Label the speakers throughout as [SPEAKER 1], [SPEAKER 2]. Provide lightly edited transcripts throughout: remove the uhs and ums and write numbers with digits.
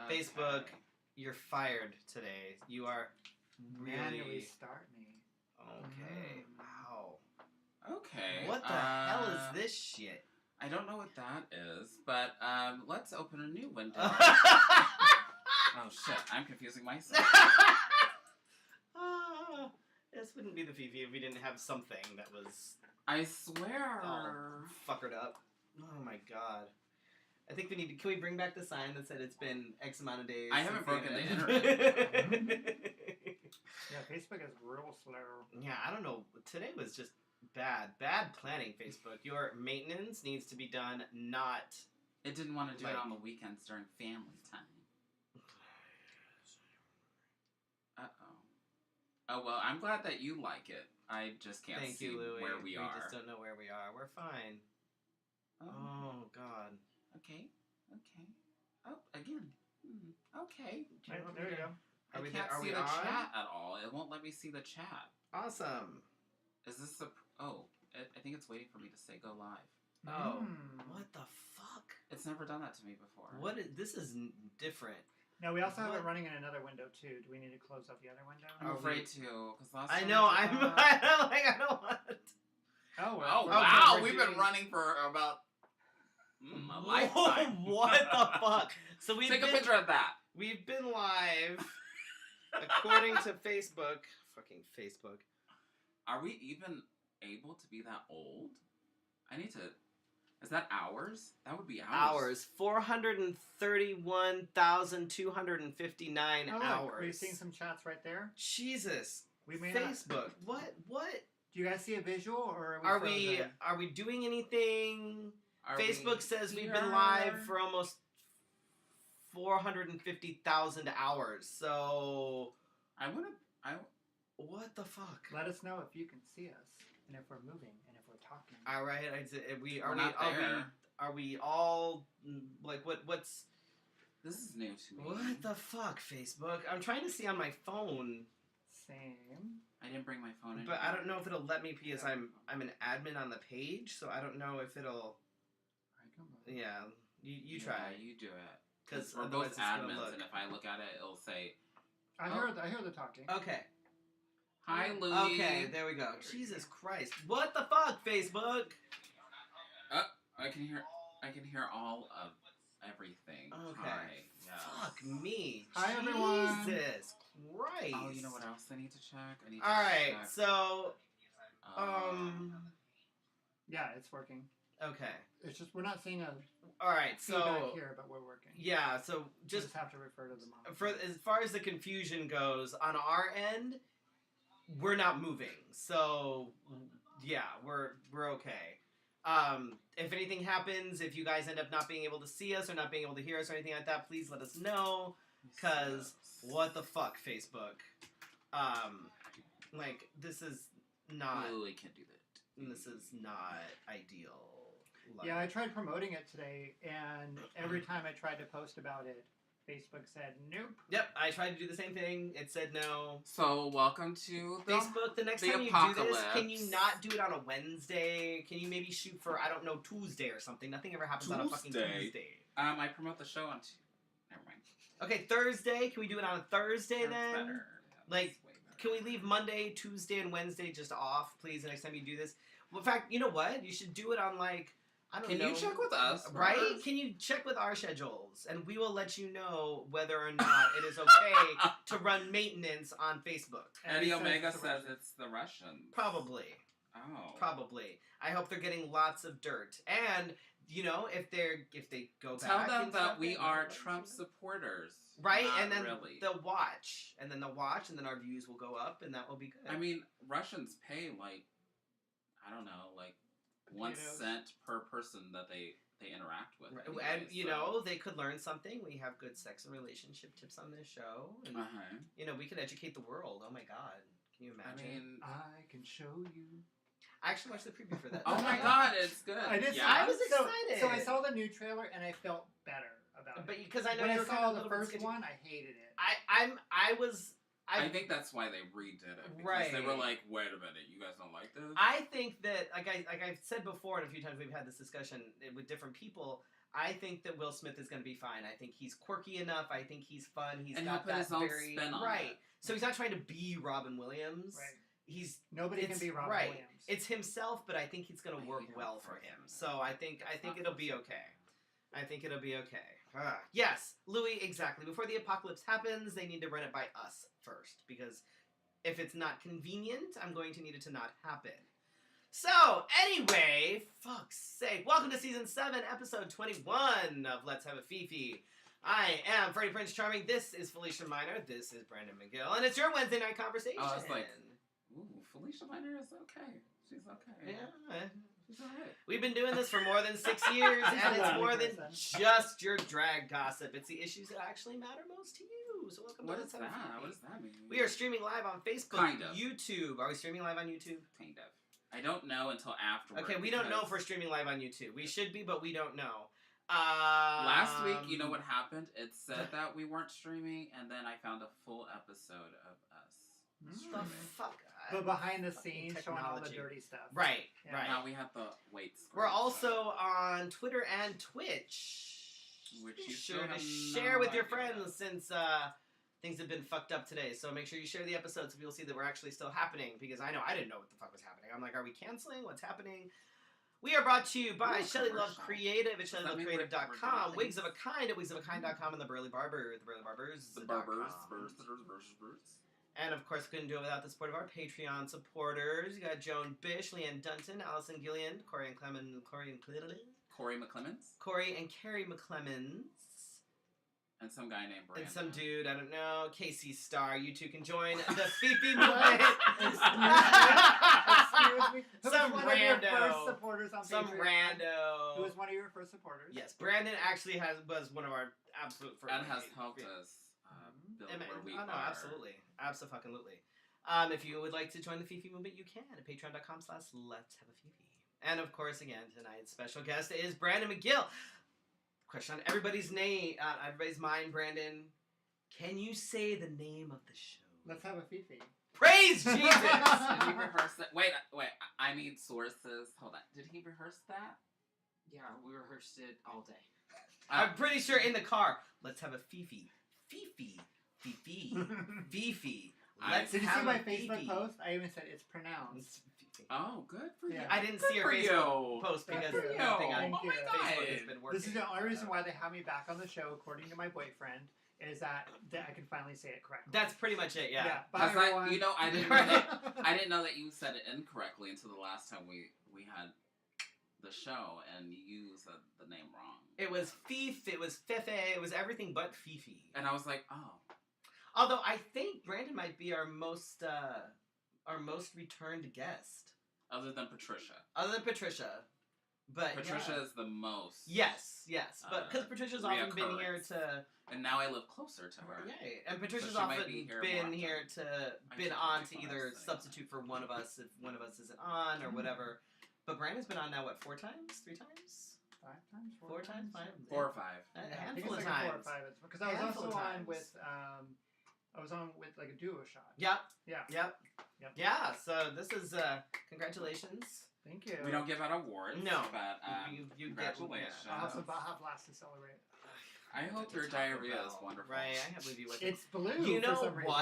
[SPEAKER 1] Facebook, you're fired today. You are really...
[SPEAKER 2] Manually start me.
[SPEAKER 1] Okay. Wow.
[SPEAKER 3] Okay.
[SPEAKER 1] What the hell is this shit?
[SPEAKER 3] I don't know what that is, but let's open a new window. Oh shit, I'm confusing myself.
[SPEAKER 1] This wouldn't be the Fefe if we didn't have something that was...
[SPEAKER 3] I swear.
[SPEAKER 1] all fuckered up. Oh my god. I think we need to... Can we bring back the sign that said it's been X amount of days?
[SPEAKER 3] I haven't broken the internet.
[SPEAKER 2] Yeah, Facebook is real slow.
[SPEAKER 1] Yeah, I don't know. Today was just bad. Bad planning, Facebook. Your maintenance needs to be done not...
[SPEAKER 3] It didn't want to do
[SPEAKER 1] like...
[SPEAKER 3] it on the weekends during family time. Uh-oh. Oh, well, I'm glad that you like it. I just can't
[SPEAKER 1] Thank
[SPEAKER 3] see
[SPEAKER 1] you, Louie.
[SPEAKER 3] where we are.
[SPEAKER 1] We just don't know where we are. We're fine. Oh, God.
[SPEAKER 3] Okay. Oh, again. Okay.
[SPEAKER 2] There you go.
[SPEAKER 3] I can't see the chat at all. It won't let me see the chat.
[SPEAKER 1] Awesome.
[SPEAKER 3] Is this a... Oh, I think it's waiting for me to say go live.
[SPEAKER 1] Oh. What the fuck?
[SPEAKER 3] It's never done that to me before.
[SPEAKER 1] This is different.
[SPEAKER 2] No, we also have it running in another window, too. Do we need to close up the other window?
[SPEAKER 3] I'm afraid to, because last
[SPEAKER 1] I
[SPEAKER 3] time
[SPEAKER 1] know,
[SPEAKER 3] I
[SPEAKER 1] don't want it.
[SPEAKER 2] Oh, well.
[SPEAKER 3] Oh, wow, we've been running for about a lifetime.
[SPEAKER 1] What the fuck? So we've
[SPEAKER 3] Take a picture of that.
[SPEAKER 1] We've been live, according to Facebook. Fucking Facebook.
[SPEAKER 3] Are we even able to be that old? I need to... Is that hours? That would be hours.
[SPEAKER 1] 431,259 hours.
[SPEAKER 2] Are you seeing some chats right there?
[SPEAKER 1] Jesus.
[SPEAKER 2] We may
[SPEAKER 1] Facebook. What?
[SPEAKER 2] Do you guys see a visual, or
[SPEAKER 1] are we doing anything? Facebook says we've been live for almost 450,000 hours. So what the fuck?
[SPEAKER 2] Let us know if you can see us and if we're moving and if we're talking.
[SPEAKER 1] All right, are we all like what's?
[SPEAKER 3] This is new to me.
[SPEAKER 1] What the fuck, Facebook? I'm trying to see on my phone.
[SPEAKER 2] Same.
[SPEAKER 3] I didn't bring my phone in.
[SPEAKER 1] But I don't know if it'll let me because I'm an admin on the page, so I don't know if it'll. Yeah, you try.
[SPEAKER 3] Yeah, you do it.
[SPEAKER 1] Because
[SPEAKER 3] we're both admins, and if I look at it, it'll say.
[SPEAKER 2] I hear the talking.
[SPEAKER 1] Okay.
[SPEAKER 3] Hi, Louie.
[SPEAKER 1] Okay, there we go. Jesus Christ! What the fuck, Facebook?
[SPEAKER 3] I can hear all of everything.
[SPEAKER 1] Okay.
[SPEAKER 3] Hi. Yes.
[SPEAKER 1] Fuck me.
[SPEAKER 2] Hi, everyone.
[SPEAKER 1] Jesus Christ.
[SPEAKER 3] Oh, you know what else I need to check?
[SPEAKER 1] All right, so
[SPEAKER 2] yeah, it's working.
[SPEAKER 1] Okay.
[SPEAKER 2] It's just we're not seeing a.
[SPEAKER 1] All right,
[SPEAKER 2] feedback here, but we're working.
[SPEAKER 1] Yeah, so
[SPEAKER 2] just have to refer to the monitor.
[SPEAKER 1] For as far as the confusion goes, on our end, we're not moving. So yeah, we're okay. If anything happens, if you guys end up not being able to see us or not being able to hear us or anything like that, please let us know. Cause what the fuck, Facebook? Like this is not.
[SPEAKER 3] Lily can't do that.
[SPEAKER 1] This is not ideal.
[SPEAKER 2] Yeah, I tried promoting it today, and every time I tried to post about it, Facebook said nope.
[SPEAKER 1] Yep, I tried to do the same thing. It said no.
[SPEAKER 3] So welcome to
[SPEAKER 1] Facebook. The next time you do this, can you not do it on a Wednesday? Can you maybe shoot for Tuesday or something? Nothing ever happens on a fucking Tuesday.
[SPEAKER 3] I promote the show on Never mind.
[SPEAKER 1] Okay, Thursday. Can we do it on a Thursday then?
[SPEAKER 3] Better. Yeah,
[SPEAKER 1] like, can we leave Monday, Tuesday, and Wednesday just off, please? The next time you do this. Well, in fact, you know what? You should do it on I don't know.
[SPEAKER 3] Can you check with us?
[SPEAKER 1] Right? Can you check with our schedules? And we will let you know whether or not it is okay to run maintenance on Facebook.
[SPEAKER 3] Eddie Omega says it's the Russians.
[SPEAKER 1] Probably.
[SPEAKER 3] Oh.
[SPEAKER 1] Probably. I hope they're getting lots of dirt. And, if they go back.
[SPEAKER 3] Tell them that we are Trump supporters.
[SPEAKER 1] Right? And then
[SPEAKER 3] they'll
[SPEAKER 1] watch. And then our views will go up, and that will be good.
[SPEAKER 3] I mean, Russians pay, I don't know, 1 cent per person that they interact with.
[SPEAKER 1] Right.
[SPEAKER 3] Anyway,
[SPEAKER 1] and, they could learn something. We have good sex and relationship tips on this show. And, we could educate the world. Oh, my God. Can you imagine?
[SPEAKER 3] I mean...
[SPEAKER 2] I can show you.
[SPEAKER 1] I actually watched the preview for that.
[SPEAKER 3] Oh, my God. It's good.
[SPEAKER 2] I did.
[SPEAKER 3] Yeah.
[SPEAKER 2] I was excited. So I saw the new trailer, and I felt better about it.
[SPEAKER 1] But because I know
[SPEAKER 2] when
[SPEAKER 1] you
[SPEAKER 2] I saw the first one, I hated it.
[SPEAKER 3] I think that's why they redid it. Because they were like, wait a minute, you guys don't like this?
[SPEAKER 1] I think that, like I've said before, and a few times we've had this discussion with different people, I think that Will Smith is going to be fine. I think he's quirky enough. I think he's fun. He's
[SPEAKER 3] And
[SPEAKER 1] got
[SPEAKER 3] he'll put
[SPEAKER 1] that
[SPEAKER 3] his own
[SPEAKER 1] very
[SPEAKER 3] spin on
[SPEAKER 1] right.
[SPEAKER 3] it.
[SPEAKER 1] So he's not trying to be Robin Williams.
[SPEAKER 2] Right.
[SPEAKER 1] Nobody
[SPEAKER 2] can be Robin
[SPEAKER 1] right.
[SPEAKER 2] Williams.
[SPEAKER 1] It's himself, but I think it's going to work well for him. So I think it'll be okay. I think it'll be okay. Yes, Louis, exactly. Before the apocalypse happens, they need to run it by us first, because if it's not convenient, I'm going to need it to not happen. So, anyway, fuck's sake. Welcome to Season 7, Episode 21 of Let's Have a Fefe. I am Freddy Prinze Charming. This is Felicia Minor. This is Brandon McGill. And it's your Wednesday night conversation.
[SPEAKER 3] I was like, ooh, Felicia Minor is okay. She's okay.
[SPEAKER 1] Yeah.
[SPEAKER 3] She's alright.
[SPEAKER 1] We've been doing this for more than 6 years, and it's more than just your drag gossip. It's the issues that actually matter most to you. So welcome to
[SPEAKER 3] What
[SPEAKER 1] Let's
[SPEAKER 3] is
[SPEAKER 1] Have a
[SPEAKER 3] that?
[SPEAKER 1] Fefe.
[SPEAKER 3] What does that mean?
[SPEAKER 1] We are streaming live on Facebook,
[SPEAKER 3] Kind of.
[SPEAKER 1] YouTube. Are we streaming live on YouTube?
[SPEAKER 3] Kind of. I don't know until afterwards.
[SPEAKER 1] Okay, we don't know if we're streaming live on YouTube. We should be, but we don't know.
[SPEAKER 3] Last week, you know what happened? It said that we weren't streaming, and then I found a full episode of us.
[SPEAKER 1] The fuck?
[SPEAKER 2] But behind the
[SPEAKER 1] Fucking
[SPEAKER 2] scenes, showing all the
[SPEAKER 1] technology.
[SPEAKER 2] dirty stuff.
[SPEAKER 1] Right,
[SPEAKER 2] Yeah.
[SPEAKER 1] right.
[SPEAKER 3] Now we have the wait.
[SPEAKER 1] We're also on Twitter and Twitch.
[SPEAKER 3] Which
[SPEAKER 1] Be
[SPEAKER 3] you
[SPEAKER 1] sure
[SPEAKER 3] still
[SPEAKER 1] to
[SPEAKER 3] have
[SPEAKER 1] share
[SPEAKER 3] no
[SPEAKER 1] with your
[SPEAKER 3] idea.
[SPEAKER 1] friends since things have been fucked up today. So make sure you share the episode so people see that we're actually still happening, because I know I didn't know what the fuck was happening. I'm like, are we canceling? What's happening? We are brought to you by
[SPEAKER 3] Ooh,
[SPEAKER 1] Shelly Love
[SPEAKER 3] commercial.
[SPEAKER 1] Creative at
[SPEAKER 3] Does that mean
[SPEAKER 1] ShellyLoveCreative.com,
[SPEAKER 3] we're
[SPEAKER 1] Wigs of a Kind at WigsOfAkind.com, and The Burly Barber at TheBurlyBarbers.
[SPEAKER 3] The Barbers.
[SPEAKER 1] And of course, couldn't do it without the support of our Patreon supporters. You got Joan Bish, Leanne Dunton, Allison Gillian, Corey and Carrie McClemens.
[SPEAKER 3] And some guy named Brandon.
[SPEAKER 1] And some dude, I don't know, Casey Starr. You two can join the Fefe movement.
[SPEAKER 2] Excuse me. Who
[SPEAKER 1] Some
[SPEAKER 2] was one of your
[SPEAKER 1] rando.
[SPEAKER 2] first supporters on
[SPEAKER 1] Some
[SPEAKER 2] Patreon?
[SPEAKER 1] rando.
[SPEAKER 2] Who was one of your first supporters?
[SPEAKER 1] Yes, Brandon actually was one of our absolute first.
[SPEAKER 3] And has helped us build where we
[SPEAKER 1] no,
[SPEAKER 3] are.
[SPEAKER 1] absolutely. Absolutely. If you would like to join the Fefe movement, you can at patreon.com/Let's Have a Fefe. And of course, again, tonight's special guest is Brandon McGill. Question on everybody's mind, Brandon. Can you say the name of the show?
[SPEAKER 2] Let's have a Fefe.
[SPEAKER 1] Praise Jesus!
[SPEAKER 3] Did he rehearse it? Wait, I need sources. Hold on. Did he rehearse that?
[SPEAKER 4] Yeah, we rehearsed it all day.
[SPEAKER 1] I'm pretty sure in the car. Let's have a Fefe. Fefe. Let's
[SPEAKER 2] Did you
[SPEAKER 1] have
[SPEAKER 2] see my
[SPEAKER 1] a
[SPEAKER 2] Facebook
[SPEAKER 1] Fefe.
[SPEAKER 2] post? I even said it's pronounced.
[SPEAKER 3] Oh, good for you.
[SPEAKER 2] Yeah.
[SPEAKER 1] I didn't
[SPEAKER 3] Good
[SPEAKER 1] see her
[SPEAKER 3] for
[SPEAKER 1] Facebook
[SPEAKER 3] you.
[SPEAKER 1] post because
[SPEAKER 2] Good for you.
[SPEAKER 1] nothing on
[SPEAKER 2] Thank you.
[SPEAKER 1] Facebook has
[SPEAKER 3] God.
[SPEAKER 1] been working.
[SPEAKER 2] This is the only reason why they have me back on the show, according to my boyfriend, is that I can finally say it correctly.
[SPEAKER 1] That's pretty much it, yeah.
[SPEAKER 2] Bye,
[SPEAKER 3] That's
[SPEAKER 2] everyone.
[SPEAKER 3] like, you know, I didn't know that you said it incorrectly until the last time we had the show and you used the name wrong.
[SPEAKER 1] It was Fefe, it was Fefe, it was everything but Fefe.
[SPEAKER 3] And I was like, oh.
[SPEAKER 1] Although I think Brandon might be our most returned guest.
[SPEAKER 3] Other than Patricia.
[SPEAKER 1] Other than Patricia. But
[SPEAKER 3] Patricia
[SPEAKER 1] yeah.
[SPEAKER 3] is the most.
[SPEAKER 1] Yes. But because Patricia's often been here
[SPEAKER 3] reoccurrence.
[SPEAKER 1] to.
[SPEAKER 3] And now I live closer to her.
[SPEAKER 1] Yay. And Patricia's
[SPEAKER 3] So she might
[SPEAKER 1] often
[SPEAKER 3] be here
[SPEAKER 1] been
[SPEAKER 3] more
[SPEAKER 1] here
[SPEAKER 3] often.
[SPEAKER 1] to been
[SPEAKER 3] should
[SPEAKER 1] on
[SPEAKER 3] check
[SPEAKER 1] to
[SPEAKER 3] what I
[SPEAKER 1] either
[SPEAKER 3] was saying.
[SPEAKER 1] substitute for one of us if one of us isn't on or whatever. But Brandon's been on now, what, 4 times? 3 times?
[SPEAKER 2] 5 times?
[SPEAKER 1] 4 times? 5?
[SPEAKER 3] 4 or 5.
[SPEAKER 1] A
[SPEAKER 2] Yeah, I think
[SPEAKER 1] handful
[SPEAKER 2] it's
[SPEAKER 1] of
[SPEAKER 2] like
[SPEAKER 1] times.
[SPEAKER 2] 4 or 5. Because I was
[SPEAKER 1] Handful
[SPEAKER 2] also
[SPEAKER 1] of
[SPEAKER 2] on
[SPEAKER 1] times.
[SPEAKER 2] with, I was on with like a duo shot.
[SPEAKER 1] Yep.
[SPEAKER 2] Yeah. Yep.
[SPEAKER 1] Yeah, so this is, congratulations.
[SPEAKER 2] Thank you.
[SPEAKER 3] We don't give out awards.
[SPEAKER 1] No.
[SPEAKER 3] But
[SPEAKER 1] You get
[SPEAKER 3] congratulations.
[SPEAKER 2] I'll have some Baja Blast to celebrate.
[SPEAKER 3] I hope your diarrhea is wonderful.
[SPEAKER 1] Right, I can't believe you went.
[SPEAKER 2] It's blue.
[SPEAKER 1] You know
[SPEAKER 2] for some reason.
[SPEAKER 1] what?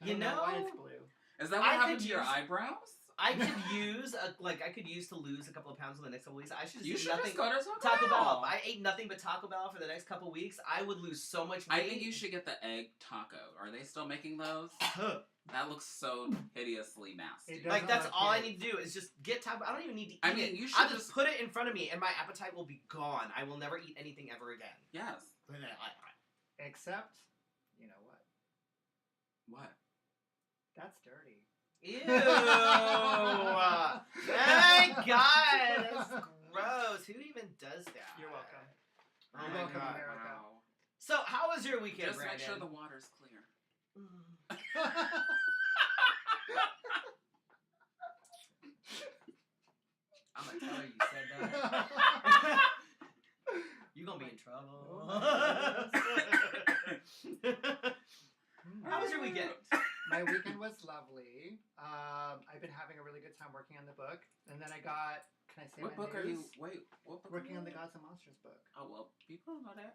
[SPEAKER 2] I
[SPEAKER 1] You
[SPEAKER 2] don't know why
[SPEAKER 1] know,
[SPEAKER 2] it's blue.
[SPEAKER 3] Is that what
[SPEAKER 1] I
[SPEAKER 3] happened
[SPEAKER 1] could
[SPEAKER 3] to your
[SPEAKER 1] use-
[SPEAKER 3] eyebrows?
[SPEAKER 1] I could use to lose a couple of pounds in the next couple of weeks. I should just
[SPEAKER 3] You
[SPEAKER 1] eat
[SPEAKER 3] should
[SPEAKER 1] nothing.
[SPEAKER 3] just go to
[SPEAKER 1] Taco Bell. If I ate nothing but Taco Bell for the next couple of weeks, I would lose so much weight.
[SPEAKER 3] I think you should get the egg taco. Are they still making those? That looks so hideously nasty.
[SPEAKER 2] It does.
[SPEAKER 1] Like, that's
[SPEAKER 2] look
[SPEAKER 1] all I
[SPEAKER 2] good.
[SPEAKER 1] need to do is just get Taco Bell. I don't even need to eat
[SPEAKER 3] I mean,
[SPEAKER 1] it.
[SPEAKER 3] you
[SPEAKER 1] I'll
[SPEAKER 3] should
[SPEAKER 1] just put it in front of me and my appetite will be gone. I will never eat anything ever again.
[SPEAKER 3] Yes.
[SPEAKER 2] Except, you know what?
[SPEAKER 3] What?
[SPEAKER 2] That's dirty.
[SPEAKER 1] Ew! My God! That's gross. Who even does that?
[SPEAKER 2] You're welcome.
[SPEAKER 1] Oh
[SPEAKER 2] You're
[SPEAKER 1] my
[SPEAKER 2] welcome,
[SPEAKER 1] God.
[SPEAKER 2] America.
[SPEAKER 3] Wow.
[SPEAKER 1] So, how was your weekend,
[SPEAKER 3] Just
[SPEAKER 1] Brandon?
[SPEAKER 3] make sure the water's clear.
[SPEAKER 1] I'm gonna tell her you said that. You're gonna be in trouble. How was your weekend?
[SPEAKER 2] My weekend was lovely. I've been having a really good time working on the book, and then I got Can I say
[SPEAKER 3] What
[SPEAKER 2] my
[SPEAKER 3] book are
[SPEAKER 2] news?
[SPEAKER 3] you? Wait, what book?
[SPEAKER 2] Working
[SPEAKER 3] are
[SPEAKER 2] on the
[SPEAKER 3] you
[SPEAKER 2] Gods and Monsters book.
[SPEAKER 3] Oh well, people know that.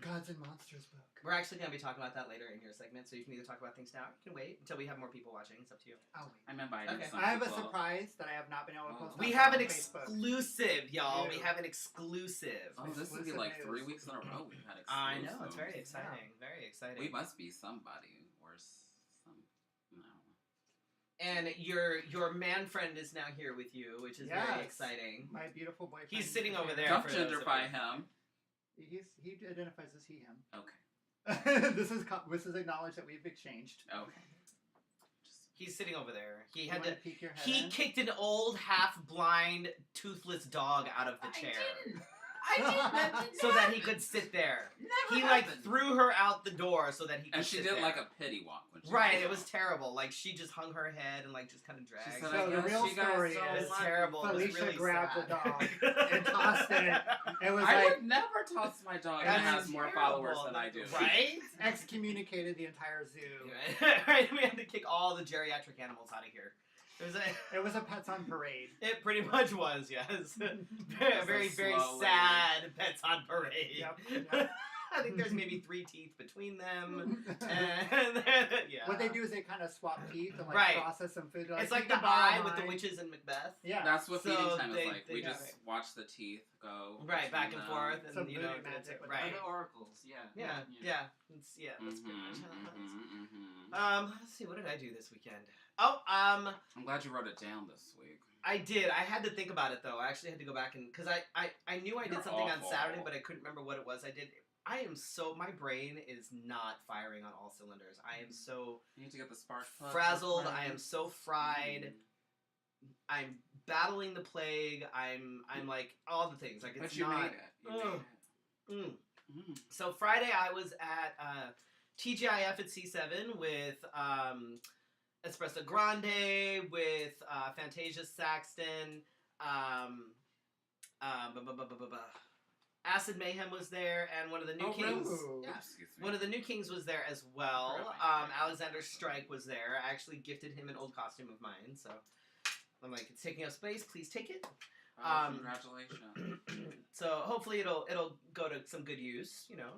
[SPEAKER 2] Gods and Monsters book.
[SPEAKER 1] We're actually going to be talking about that later in your segment, so you can either talk about things now, or you can wait until we have more people watching. It's up to you.
[SPEAKER 2] I'll wait.
[SPEAKER 3] I'm inviting
[SPEAKER 1] Okay.
[SPEAKER 3] some
[SPEAKER 2] I have a
[SPEAKER 3] people.
[SPEAKER 2] surprise that I have not been able to
[SPEAKER 3] Oh.
[SPEAKER 2] post.
[SPEAKER 1] We
[SPEAKER 2] on
[SPEAKER 1] have an
[SPEAKER 2] Facebook.
[SPEAKER 1] exclusive, y'all. We
[SPEAKER 2] Ew.
[SPEAKER 1] have an exclusive.
[SPEAKER 3] Oh, this would be
[SPEAKER 2] Exclusive
[SPEAKER 3] like
[SPEAKER 2] news.
[SPEAKER 3] 3 weeks in a row we've had exclusive.
[SPEAKER 1] I know, it's very exciting. Very exciting.
[SPEAKER 3] We must be somebody or some. No.
[SPEAKER 1] And your man friend is now here with you, which is very
[SPEAKER 2] Yes.
[SPEAKER 1] exciting.
[SPEAKER 2] My beautiful boyfriend.
[SPEAKER 1] He's sitting over there.
[SPEAKER 3] Don't
[SPEAKER 1] for those of
[SPEAKER 3] genderfy
[SPEAKER 1] you.
[SPEAKER 3] him.
[SPEAKER 2] He identifies as he, him.
[SPEAKER 3] Okay.
[SPEAKER 2] this is acknowledged that we've exchanged.
[SPEAKER 3] Okay.
[SPEAKER 1] He's sitting over there. He
[SPEAKER 2] You
[SPEAKER 1] had
[SPEAKER 2] wanna
[SPEAKER 1] to.
[SPEAKER 2] peek your head
[SPEAKER 1] He
[SPEAKER 2] in?
[SPEAKER 1] kicked an old, half-blind, toothless dog out of the chair,
[SPEAKER 4] I didn't. That did
[SPEAKER 1] so
[SPEAKER 4] not-
[SPEAKER 1] that he could sit there.
[SPEAKER 4] Never
[SPEAKER 1] He like
[SPEAKER 4] happened.
[SPEAKER 1] threw her out the door so that he could.
[SPEAKER 3] And she
[SPEAKER 1] sit
[SPEAKER 3] did
[SPEAKER 1] there.
[SPEAKER 3] like a pity walk when she
[SPEAKER 1] Right,
[SPEAKER 3] was
[SPEAKER 1] it was
[SPEAKER 3] out.
[SPEAKER 1] terrible. Like she just hung her head and like just kind of dragged.
[SPEAKER 3] She said,
[SPEAKER 2] So
[SPEAKER 3] I
[SPEAKER 2] the
[SPEAKER 3] guess
[SPEAKER 2] real
[SPEAKER 3] you guys
[SPEAKER 2] story
[SPEAKER 3] don't
[SPEAKER 1] It was
[SPEAKER 3] like
[SPEAKER 1] terrible. It was
[SPEAKER 2] Felicia
[SPEAKER 1] really
[SPEAKER 2] grabbed
[SPEAKER 1] sad.
[SPEAKER 2] the dog and tossed it. It was
[SPEAKER 3] I
[SPEAKER 2] like
[SPEAKER 3] would never toss my dog
[SPEAKER 1] That's
[SPEAKER 3] that has more followers than I do.
[SPEAKER 1] Right?
[SPEAKER 2] excommunicated the entire zoo.
[SPEAKER 1] Right, we had to kick all the geriatric animals out of here.
[SPEAKER 2] It was a Pets on Parade.
[SPEAKER 1] It pretty much was, yes. Very, very
[SPEAKER 3] slowly.
[SPEAKER 1] sad pets on parade.
[SPEAKER 2] Yep.
[SPEAKER 1] I think there's maybe 3 teeth between them. And yeah.
[SPEAKER 2] What they do is they kind of swap teeth and like
[SPEAKER 1] Right.
[SPEAKER 2] process some food. They're
[SPEAKER 1] It's like
[SPEAKER 2] "You
[SPEAKER 1] the
[SPEAKER 2] can borrow
[SPEAKER 1] eye with the
[SPEAKER 2] mine."
[SPEAKER 1] witches in Macbeth.
[SPEAKER 2] Yeah.
[SPEAKER 3] That's what
[SPEAKER 1] So
[SPEAKER 3] feeding time
[SPEAKER 1] they-
[SPEAKER 3] is like.
[SPEAKER 1] they
[SPEAKER 3] We
[SPEAKER 1] got
[SPEAKER 3] just
[SPEAKER 1] it.
[SPEAKER 3] watch the teeth go
[SPEAKER 1] Right, back
[SPEAKER 3] between
[SPEAKER 1] and
[SPEAKER 3] them.
[SPEAKER 1] forth, and
[SPEAKER 2] Some
[SPEAKER 1] you know,
[SPEAKER 2] voodoo
[SPEAKER 1] that's
[SPEAKER 2] magic
[SPEAKER 1] it.
[SPEAKER 2] with
[SPEAKER 1] Right.
[SPEAKER 4] Or the oracles, yeah.
[SPEAKER 1] Yeah, yeah. It's, yeah, that's
[SPEAKER 3] Mhm,
[SPEAKER 1] pretty much
[SPEAKER 3] mhm, mhm.
[SPEAKER 1] let's see, what did I do this weekend? Oh,
[SPEAKER 3] I'm glad you wrote it down this week.
[SPEAKER 1] I did. I had to think about it though. I actually had to go back and because I knew I did
[SPEAKER 3] You're
[SPEAKER 1] something on
[SPEAKER 3] awful.
[SPEAKER 1] Saturday, but I couldn't remember what it was. I did. I am so my brain is not firing on all cylinders. I am so
[SPEAKER 3] You need to get the spark plug.
[SPEAKER 1] frazzled. I am so fried.
[SPEAKER 3] Mm.
[SPEAKER 1] I'm battling the plague. I'm like all the things. Like it's
[SPEAKER 3] But you
[SPEAKER 1] not.
[SPEAKER 3] made it. You
[SPEAKER 1] Ugh.
[SPEAKER 3] made
[SPEAKER 1] Mm.
[SPEAKER 3] it. Mm.
[SPEAKER 1] So Friday I was at TGIF at C7 with Espresso Grande, with Fantasia Saxton, Acid Mayhem was there, and one of the new
[SPEAKER 3] Oh,
[SPEAKER 1] kings.
[SPEAKER 2] really?
[SPEAKER 1] Yeah.
[SPEAKER 3] Excuse me.
[SPEAKER 1] One of the new kings was there as well.
[SPEAKER 3] Really?
[SPEAKER 1] Alexander Strike was there. I actually gifted him an old costume of mine, so I'm like, it's taking up space. Please take it.
[SPEAKER 3] Oh, congratulations.
[SPEAKER 1] So hopefully it'll go to some good use. You know,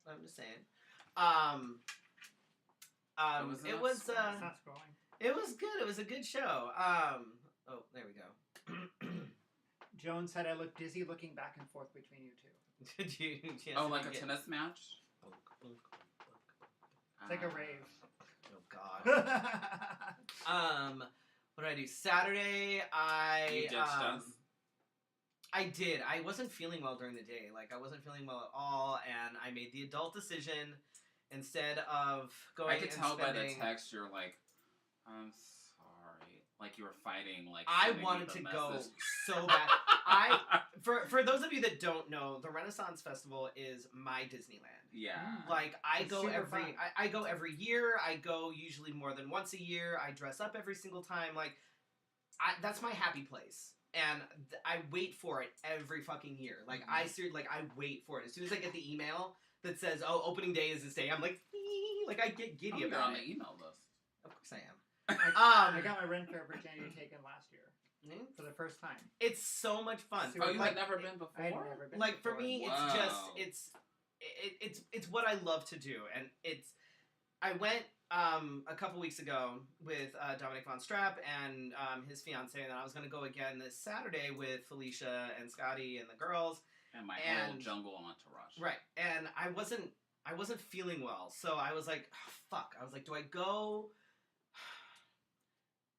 [SPEAKER 1] I'm just saying. It was
[SPEAKER 2] It's not scrolling.
[SPEAKER 1] it was good. It was a good show. Oh, there we go.
[SPEAKER 2] Joan said I look dizzy looking back and forth between you two.
[SPEAKER 1] Did you? Yes,
[SPEAKER 3] Oh,
[SPEAKER 1] did
[SPEAKER 3] like
[SPEAKER 1] you
[SPEAKER 3] a
[SPEAKER 1] get-
[SPEAKER 3] tennis match?
[SPEAKER 2] It's like a rave.
[SPEAKER 1] Oh God. What did I do? Saturday,
[SPEAKER 3] You ditched us?
[SPEAKER 1] I did. I wasn't feeling well during the day. Like I wasn't feeling well at all, and I made the adult decision instead of going.
[SPEAKER 3] I could
[SPEAKER 1] and
[SPEAKER 3] tell by the
[SPEAKER 1] spending-
[SPEAKER 3] text you're like, I'm sorry. Like you were fighting. Like
[SPEAKER 1] I
[SPEAKER 3] sending me
[SPEAKER 1] wanted
[SPEAKER 3] the
[SPEAKER 1] to go
[SPEAKER 3] message.
[SPEAKER 1] so bad. For those of you that don't know, the Renaissance Festival is my Disneyland.
[SPEAKER 3] Yeah.
[SPEAKER 1] Like I
[SPEAKER 2] It's
[SPEAKER 1] go
[SPEAKER 2] super
[SPEAKER 1] every
[SPEAKER 2] fun.
[SPEAKER 1] I go every year. I go usually more than once a year. I dress up every single time. Like that's my happy place. And I wait for it every fucking year. Like I wait for it. As soon as I get the email that says, "Oh, opening day is this day," I'm like, like I get
[SPEAKER 3] Oh,
[SPEAKER 1] giddy
[SPEAKER 3] you're
[SPEAKER 1] about
[SPEAKER 3] on
[SPEAKER 1] it.
[SPEAKER 3] the email list.
[SPEAKER 1] Of course I am.
[SPEAKER 2] I got my rent fare for January taken last year for the first time.
[SPEAKER 1] It's so much fun.
[SPEAKER 2] Super
[SPEAKER 3] Oh, you
[SPEAKER 2] like,
[SPEAKER 3] had never been before?
[SPEAKER 2] I had never been.
[SPEAKER 1] Like for
[SPEAKER 2] before.
[SPEAKER 1] me,
[SPEAKER 3] Wow.
[SPEAKER 1] it's what I love to do, and I went a couple weeks ago with Dominic Von Strapp and his fiance, and then I was going to go again this Saturday with Felicia and Scotty and the girls.
[SPEAKER 3] And my whole
[SPEAKER 1] And-
[SPEAKER 3] jungle entourage.
[SPEAKER 1] Right, and I wasn't feeling well, so I was like, oh, fuck. I was like, do I go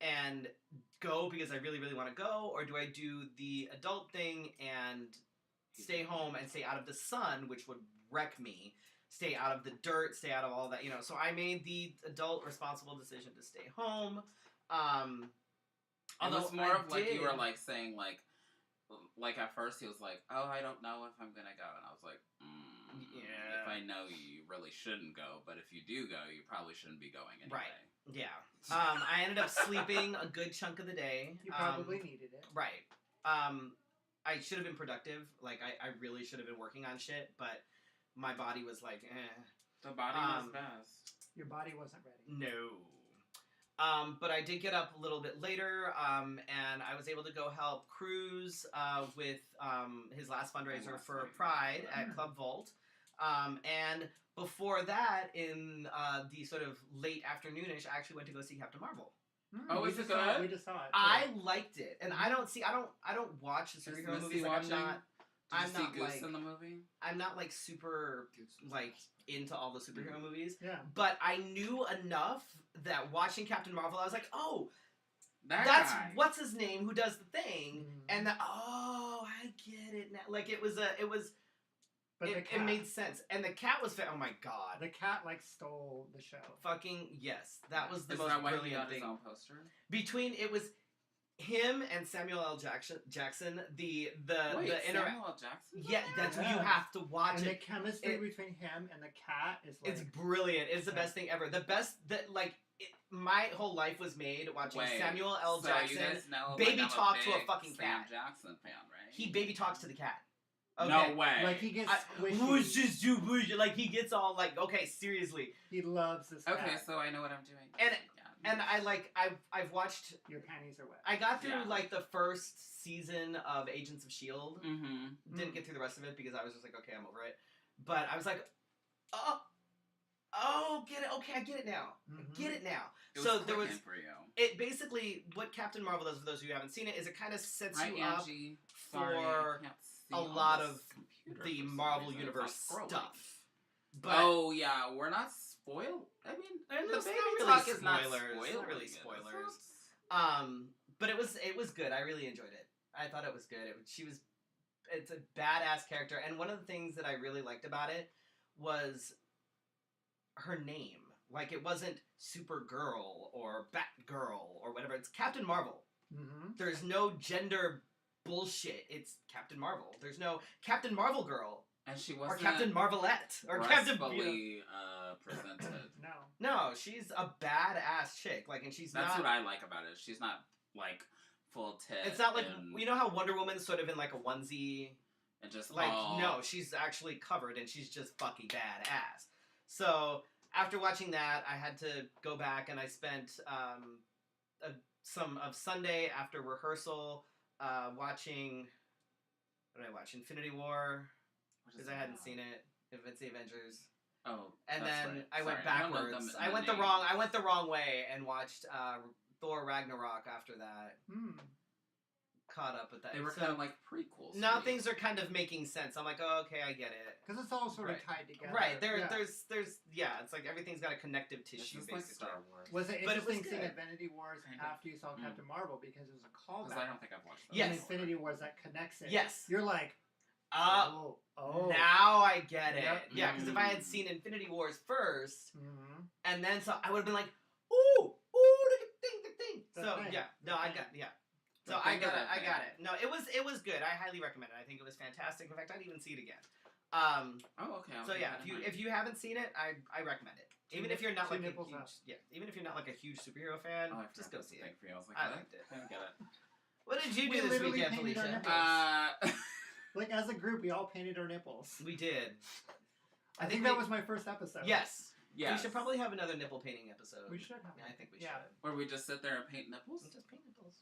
[SPEAKER 1] and go because I really, really want to go, or do I do the adult thing and stay home and stay out of the sun, which would wreck me, stay out of the dirt, stay out of all that, you know? So I made the adult responsible decision to stay home.
[SPEAKER 3] It was more
[SPEAKER 1] I
[SPEAKER 3] of like you were
[SPEAKER 1] did-
[SPEAKER 3] like saying like at first he was like, oh, I don't know if I'm gonna go, and I was like,
[SPEAKER 1] Yeah.
[SPEAKER 3] if I know you, you really shouldn't go, but if you do go, you probably shouldn't be going anyway.
[SPEAKER 1] Right. Yeah. I ended up sleeping a good chunk of the day.
[SPEAKER 2] You probably needed it.
[SPEAKER 1] Right. I should have been productive. Like, I really should have been working on shit, but my body was like, eh.
[SPEAKER 3] The body knows best.
[SPEAKER 2] Your body wasn't ready.
[SPEAKER 1] No. But I did get up a little bit later, and I was able to go help Cruz with his last fundraiser for Pride at Club Vault. And before that, in the sort of late afternoonish, I actually went to go see Captain Marvel.
[SPEAKER 3] Oh, is it good?
[SPEAKER 2] We just saw it.
[SPEAKER 1] I liked it, and I don't watch the superhero movies. Like, I'm not
[SPEAKER 3] Did you see Goose
[SPEAKER 1] like
[SPEAKER 3] in the movie?
[SPEAKER 1] I'm not like super like into all the superhero movies.
[SPEAKER 2] Yeah.
[SPEAKER 1] But I knew enough that watching Captain Marvel, I was like, oh,
[SPEAKER 3] That's
[SPEAKER 1] guy. What's his name who does the thing, and I get it now. Like it was.
[SPEAKER 2] But
[SPEAKER 1] it made sense, and the cat was. Oh my god.
[SPEAKER 2] The cat stole the show.
[SPEAKER 1] Fucking yes, that was the most
[SPEAKER 3] that why he
[SPEAKER 1] brilliant
[SPEAKER 3] got
[SPEAKER 1] thing.
[SPEAKER 3] His own poster?
[SPEAKER 1] Between it was him and Samuel L. Jackson. The
[SPEAKER 3] Wait,
[SPEAKER 1] Samuel
[SPEAKER 3] L. Jackson?
[SPEAKER 1] Yeah, that's what you have to watch.
[SPEAKER 2] And
[SPEAKER 1] it.
[SPEAKER 2] the chemistry between him and the cat is like...
[SPEAKER 1] It's brilliant. It's the best thing ever. The best that my whole life was made watching Samuel L. Jackson
[SPEAKER 3] you guys know,
[SPEAKER 1] baby talk to a
[SPEAKER 3] big
[SPEAKER 1] fucking
[SPEAKER 3] Sam
[SPEAKER 1] cat.
[SPEAKER 3] Jackson fan, right?
[SPEAKER 1] He baby talks to the cat. Okay.
[SPEAKER 3] No way.
[SPEAKER 2] Like he gets squishy.
[SPEAKER 1] Who's just you? Like he gets all like, okay, seriously.
[SPEAKER 2] He loves this cat.
[SPEAKER 3] Okay, so I know what I'm doing.
[SPEAKER 1] And I've watched.
[SPEAKER 2] Your panties are wet.
[SPEAKER 1] I got through like the first season of Agents of S.H.I.E.L.D.
[SPEAKER 3] Mm-hmm.
[SPEAKER 1] Didn't get through the rest of it because I was just like, okay, I'm over it. But I was like, get it. Okay, I get it now. I get it now. So there was.
[SPEAKER 3] For you.
[SPEAKER 1] It basically what Captain Marvel does for those of you who haven't seen it is it kind of sets you up for a lot of the Marvel Universe stuff. But
[SPEAKER 3] yeah, we're not spoiled. I mean,
[SPEAKER 1] the
[SPEAKER 3] baby
[SPEAKER 1] baby
[SPEAKER 3] talk
[SPEAKER 1] talk
[SPEAKER 3] is not spoilers.
[SPEAKER 1] It's not really spoilers. But it was good. I really enjoyed it. I thought it was good. It's a badass character, and one of the things that I really liked about it was her name. Like it wasn't Supergirl or Batgirl or whatever. It's Captain Marvel.
[SPEAKER 2] Mm-hmm.
[SPEAKER 1] There's no gender bullshit. It's Captain Marvel. There's no Captain Marvel girl.
[SPEAKER 3] And she wasn't.
[SPEAKER 1] Or Captain Marvelette. Or Captain.
[SPEAKER 3] Presented.
[SPEAKER 2] No,
[SPEAKER 1] she's a badass chick. Like, and
[SPEAKER 3] That's what I like about it. She's not like full tit.
[SPEAKER 1] It's not like you know how Wonder Woman's sort of in like a onesie.
[SPEAKER 3] And just
[SPEAKER 1] like no, she's actually covered and she's just fucking badass. So after watching that, I had to go back and I spent some of Sunday after rehearsal watching. What did I watch? Infinity War. Because I hadn't seen it. If it's the Avengers.
[SPEAKER 3] Oh.
[SPEAKER 1] And then
[SPEAKER 3] right.
[SPEAKER 1] I went backwards. I went the wrong way and watched Thor Ragnarok after that. Caught up with that.
[SPEAKER 3] They were kind of like prequels.
[SPEAKER 1] Now things are kind of making sense. I'm like, oh, okay, I get it.
[SPEAKER 2] Because it's all sort of tied together.
[SPEAKER 1] Right. There's it's like everything's got a connective tissue, basically.
[SPEAKER 3] Like Star Wars.
[SPEAKER 2] Was it
[SPEAKER 1] But
[SPEAKER 2] interesting
[SPEAKER 1] it was
[SPEAKER 2] seeing
[SPEAKER 1] good.
[SPEAKER 2] Infinity Wars after you saw Captain Marvel because it was a callback?
[SPEAKER 3] Because I don't think I've watched that.
[SPEAKER 1] Yes.
[SPEAKER 2] Infinity Wars that connects it.
[SPEAKER 1] Yes.
[SPEAKER 2] You're like,
[SPEAKER 1] now I get it.
[SPEAKER 2] Yep.
[SPEAKER 1] Yeah, because if I had seen Infinity Wars first,
[SPEAKER 2] Mm-hmm.
[SPEAKER 1] and then I would have been like, ooh, the thing. So
[SPEAKER 2] thing.
[SPEAKER 1] yeah, no, I got So I got it. No, it was good. I highly recommend it. I think it was fantastic. In fact, I'd even see it again.
[SPEAKER 3] Okay.
[SPEAKER 1] So yeah, if you haven't seen it, I recommend it. Even if you're not like a huge, even if you're not like a huge superhero fan, just go see it.
[SPEAKER 3] I was like,
[SPEAKER 1] I liked it.
[SPEAKER 3] I don't get it.
[SPEAKER 1] What did you do this weekend, Felicia?
[SPEAKER 2] Like as a group, we all painted our nipples.
[SPEAKER 1] We did.
[SPEAKER 2] I think that was my first episode.
[SPEAKER 1] Yes.
[SPEAKER 3] Yeah.
[SPEAKER 1] We should probably have another nipple painting episode.
[SPEAKER 2] We should have.
[SPEAKER 1] Yeah, I think we should.
[SPEAKER 3] Where we just sit there and paint nipples?
[SPEAKER 1] Just paint nipples.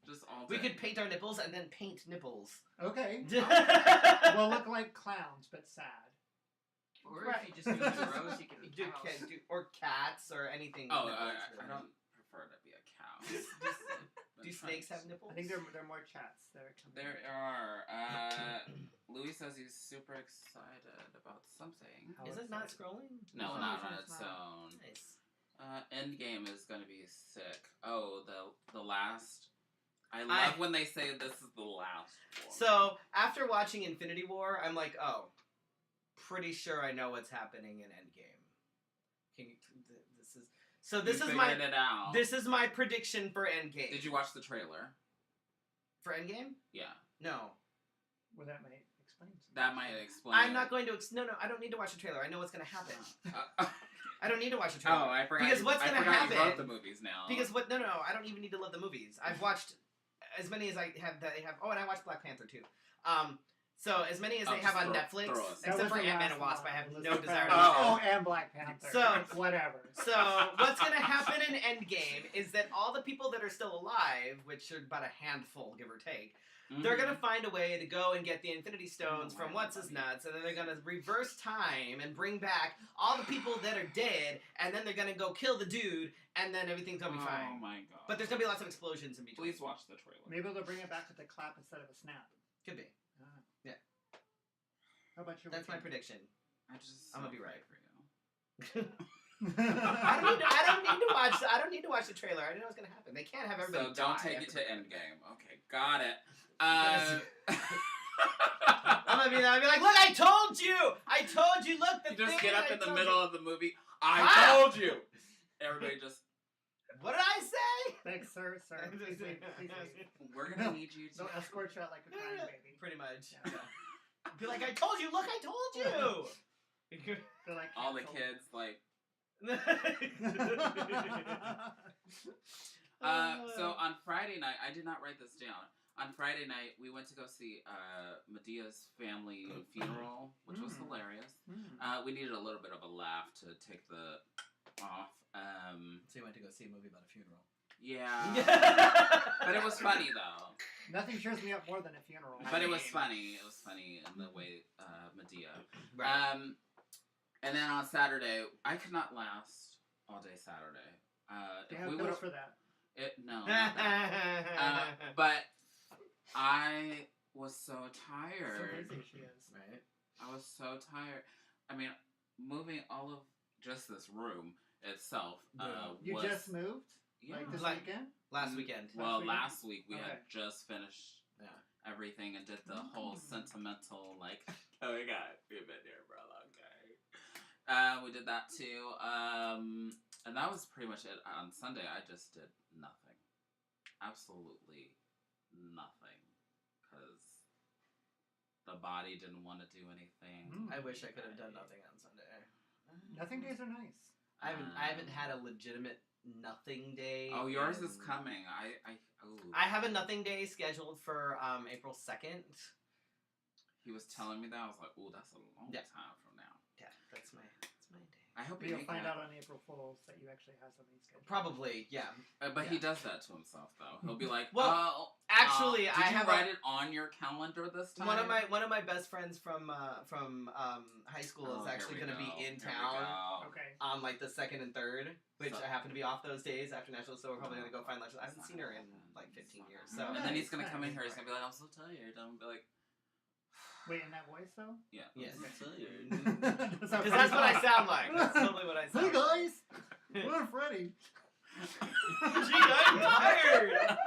[SPEAKER 3] Just all day.
[SPEAKER 1] We could paint our nipples and then paint nipples.
[SPEAKER 2] Okay.
[SPEAKER 1] Well,
[SPEAKER 2] We'll look like clowns, but sad.
[SPEAKER 4] Or if you just do zeros, you can be cows.
[SPEAKER 1] Or cats or anything.
[SPEAKER 3] Oh,
[SPEAKER 1] with nipples,
[SPEAKER 3] I
[SPEAKER 1] really.
[SPEAKER 3] don't prefer to be a cow.
[SPEAKER 1] Do snakes have nipples?
[SPEAKER 2] I think they're more chats.
[SPEAKER 3] There are. Louis says he's super excited about something.
[SPEAKER 1] Is it not scrolling?
[SPEAKER 3] No, not on its own.
[SPEAKER 1] Nice.
[SPEAKER 3] Endgame is gonna be sick. Oh, the last. I love when they say this is the last one.
[SPEAKER 1] So after watching Infinity War, I'm like, oh, pretty sure I know what's happening in Endgame. This is my prediction for Endgame.
[SPEAKER 3] Did you watch the trailer?
[SPEAKER 1] For Endgame?
[SPEAKER 3] Yeah.
[SPEAKER 1] No.
[SPEAKER 2] Well, that might explain something.
[SPEAKER 3] That might explain.
[SPEAKER 1] I'm not going to. No, I don't need to watch the trailer. I know what's going to happen. I don't need to watch the trailer.
[SPEAKER 3] Oh, I forgot.
[SPEAKER 1] Because what's going to happen?
[SPEAKER 3] You wrote the movies now.
[SPEAKER 1] Because what? No. I don't even need to love the movies. I've watched as many as I have. That I have. Oh, and I watched Black Panther too. So as many as they have on Netflix,
[SPEAKER 3] throw us.
[SPEAKER 1] except for
[SPEAKER 2] That was the
[SPEAKER 1] Ant-Man and
[SPEAKER 2] last
[SPEAKER 1] Wasp, I
[SPEAKER 2] one.
[SPEAKER 1] have
[SPEAKER 2] It was
[SPEAKER 1] no
[SPEAKER 2] the
[SPEAKER 1] desire to
[SPEAKER 2] Falcon.
[SPEAKER 1] watch.
[SPEAKER 2] Oh, and Black Panther.
[SPEAKER 1] So-
[SPEAKER 2] whatever.
[SPEAKER 1] So what's going to happen in Endgame is that all the people that are still alive, which are about a handful, give or take, they're going to find a way to go and get the Infinity Stones from What's-His-Nuts, and then they're going to reverse time and bring back all the people that are dead, and then they're going to go kill the dude, and then everything's going to be fine.
[SPEAKER 3] Oh my god.
[SPEAKER 1] But there's going to be lots of explosions in between.
[SPEAKER 3] Please watch the trailer.
[SPEAKER 2] Maybe they'll bring it back with a clap instead of a snap.
[SPEAKER 1] Could be. Yeah.
[SPEAKER 2] How about your
[SPEAKER 1] That's my
[SPEAKER 2] weekend?
[SPEAKER 1] prediction.
[SPEAKER 3] I'm
[SPEAKER 1] I'm gonna be right.
[SPEAKER 3] for you.
[SPEAKER 1] I don't need to watch the trailer. I didn't know what's gonna happen. They can't have everybody
[SPEAKER 3] So don't
[SPEAKER 1] die
[SPEAKER 3] take
[SPEAKER 1] at
[SPEAKER 3] it
[SPEAKER 1] the
[SPEAKER 3] to
[SPEAKER 1] beginning.
[SPEAKER 3] Endgame. Okay, got it.
[SPEAKER 1] I'm gonna be like, look, I told you! Look, the
[SPEAKER 3] You just
[SPEAKER 1] thing
[SPEAKER 3] get up
[SPEAKER 1] I
[SPEAKER 3] in the
[SPEAKER 1] told
[SPEAKER 3] middle
[SPEAKER 1] you.
[SPEAKER 3] of the movie. I
[SPEAKER 1] Ah!
[SPEAKER 3] told you. Everybody just.
[SPEAKER 1] What did I say?
[SPEAKER 2] Thanks, sir. Please leave. Please leave.
[SPEAKER 3] We're gonna need you to.
[SPEAKER 2] They'll escort you out like a crying baby.
[SPEAKER 1] Pretty much.
[SPEAKER 2] Yeah.
[SPEAKER 1] Be like, I told you, look, I told you!
[SPEAKER 2] They're like
[SPEAKER 3] All the
[SPEAKER 2] canceled.
[SPEAKER 3] kids like.
[SPEAKER 1] Uh,
[SPEAKER 3] So on Friday night, I did not write this down. On Friday night, we went to go see Medea's family funeral, which was hilarious. We needed a little bit of a laugh to take the off.
[SPEAKER 1] So you went to go see a movie about a funeral.
[SPEAKER 3] Yeah, but it was funny though.
[SPEAKER 2] Nothing cheers me up more than a funeral.
[SPEAKER 3] But it was funny. It was funny in the way Medea.
[SPEAKER 1] Right.
[SPEAKER 3] And then on Saturday, I could not last all day Saturday.
[SPEAKER 2] They
[SPEAKER 3] If
[SPEAKER 2] have
[SPEAKER 3] we
[SPEAKER 2] bills
[SPEAKER 3] would
[SPEAKER 2] for that.
[SPEAKER 3] no, not that. But I was so
[SPEAKER 2] So
[SPEAKER 3] tired.
[SPEAKER 2] busy she is.
[SPEAKER 1] Right.
[SPEAKER 3] I was so tired. I mean, moving all of just this room itself
[SPEAKER 2] You
[SPEAKER 3] was
[SPEAKER 2] just moved?
[SPEAKER 3] yeah.
[SPEAKER 2] Like this
[SPEAKER 1] Like-
[SPEAKER 2] weekend?
[SPEAKER 1] Last weekend.
[SPEAKER 3] Well,
[SPEAKER 2] Last
[SPEAKER 3] last week we
[SPEAKER 2] Okay.
[SPEAKER 3] had just finished
[SPEAKER 1] Yeah.
[SPEAKER 3] everything and did the whole sentimental like. Oh my god, we've been here for a long time. We did that too, and that was pretty much it. On Sunday, I just did nothing, absolutely nothing, because the body didn't want to do anything.
[SPEAKER 1] I wish I could have done nothing on Sunday.
[SPEAKER 2] Nothing days are nice.
[SPEAKER 1] I haven't had a legitimate nothing day.
[SPEAKER 3] Oh, yours is
[SPEAKER 1] in-
[SPEAKER 3] coming.
[SPEAKER 1] I have a nothing day scheduled for April 2nd.
[SPEAKER 3] He was telling me that. I was like, ooh, that's a long
[SPEAKER 1] Yeah.
[SPEAKER 3] time from now.
[SPEAKER 1] Yeah, that's my day.
[SPEAKER 3] I hope
[SPEAKER 2] You'll
[SPEAKER 3] you
[SPEAKER 2] find out on April Fool's that you actually have something scheduled.
[SPEAKER 1] Probably, yeah.
[SPEAKER 3] But he does that to himself, though. He'll be like,
[SPEAKER 1] Well,
[SPEAKER 3] "Oh,
[SPEAKER 1] actually,
[SPEAKER 3] did
[SPEAKER 1] I
[SPEAKER 3] you
[SPEAKER 1] have
[SPEAKER 3] write it on your calendar this time?"
[SPEAKER 1] One of my best friends from high school is actually going to be in town
[SPEAKER 2] Okay.
[SPEAKER 1] on like the 2nd and 3rd, which
[SPEAKER 3] So-
[SPEAKER 1] I happen to be off those days after National, so we're probably going to go find lunch. I haven't seen her in like 15 years, so
[SPEAKER 3] And then he's gonna
[SPEAKER 2] Nice,
[SPEAKER 3] come in here.
[SPEAKER 2] nice.
[SPEAKER 3] He's gonna be like, "I'm so tired." I'm gonna be like,
[SPEAKER 2] Wait, in that voice though?
[SPEAKER 3] "Yeah,
[SPEAKER 1] Yes.
[SPEAKER 3] I'm so tired."
[SPEAKER 1] because that's what I sound like. That's totally what I sound
[SPEAKER 2] Hey
[SPEAKER 1] like.
[SPEAKER 2] guys! We're Freddy.
[SPEAKER 1] Gee, I'm tired.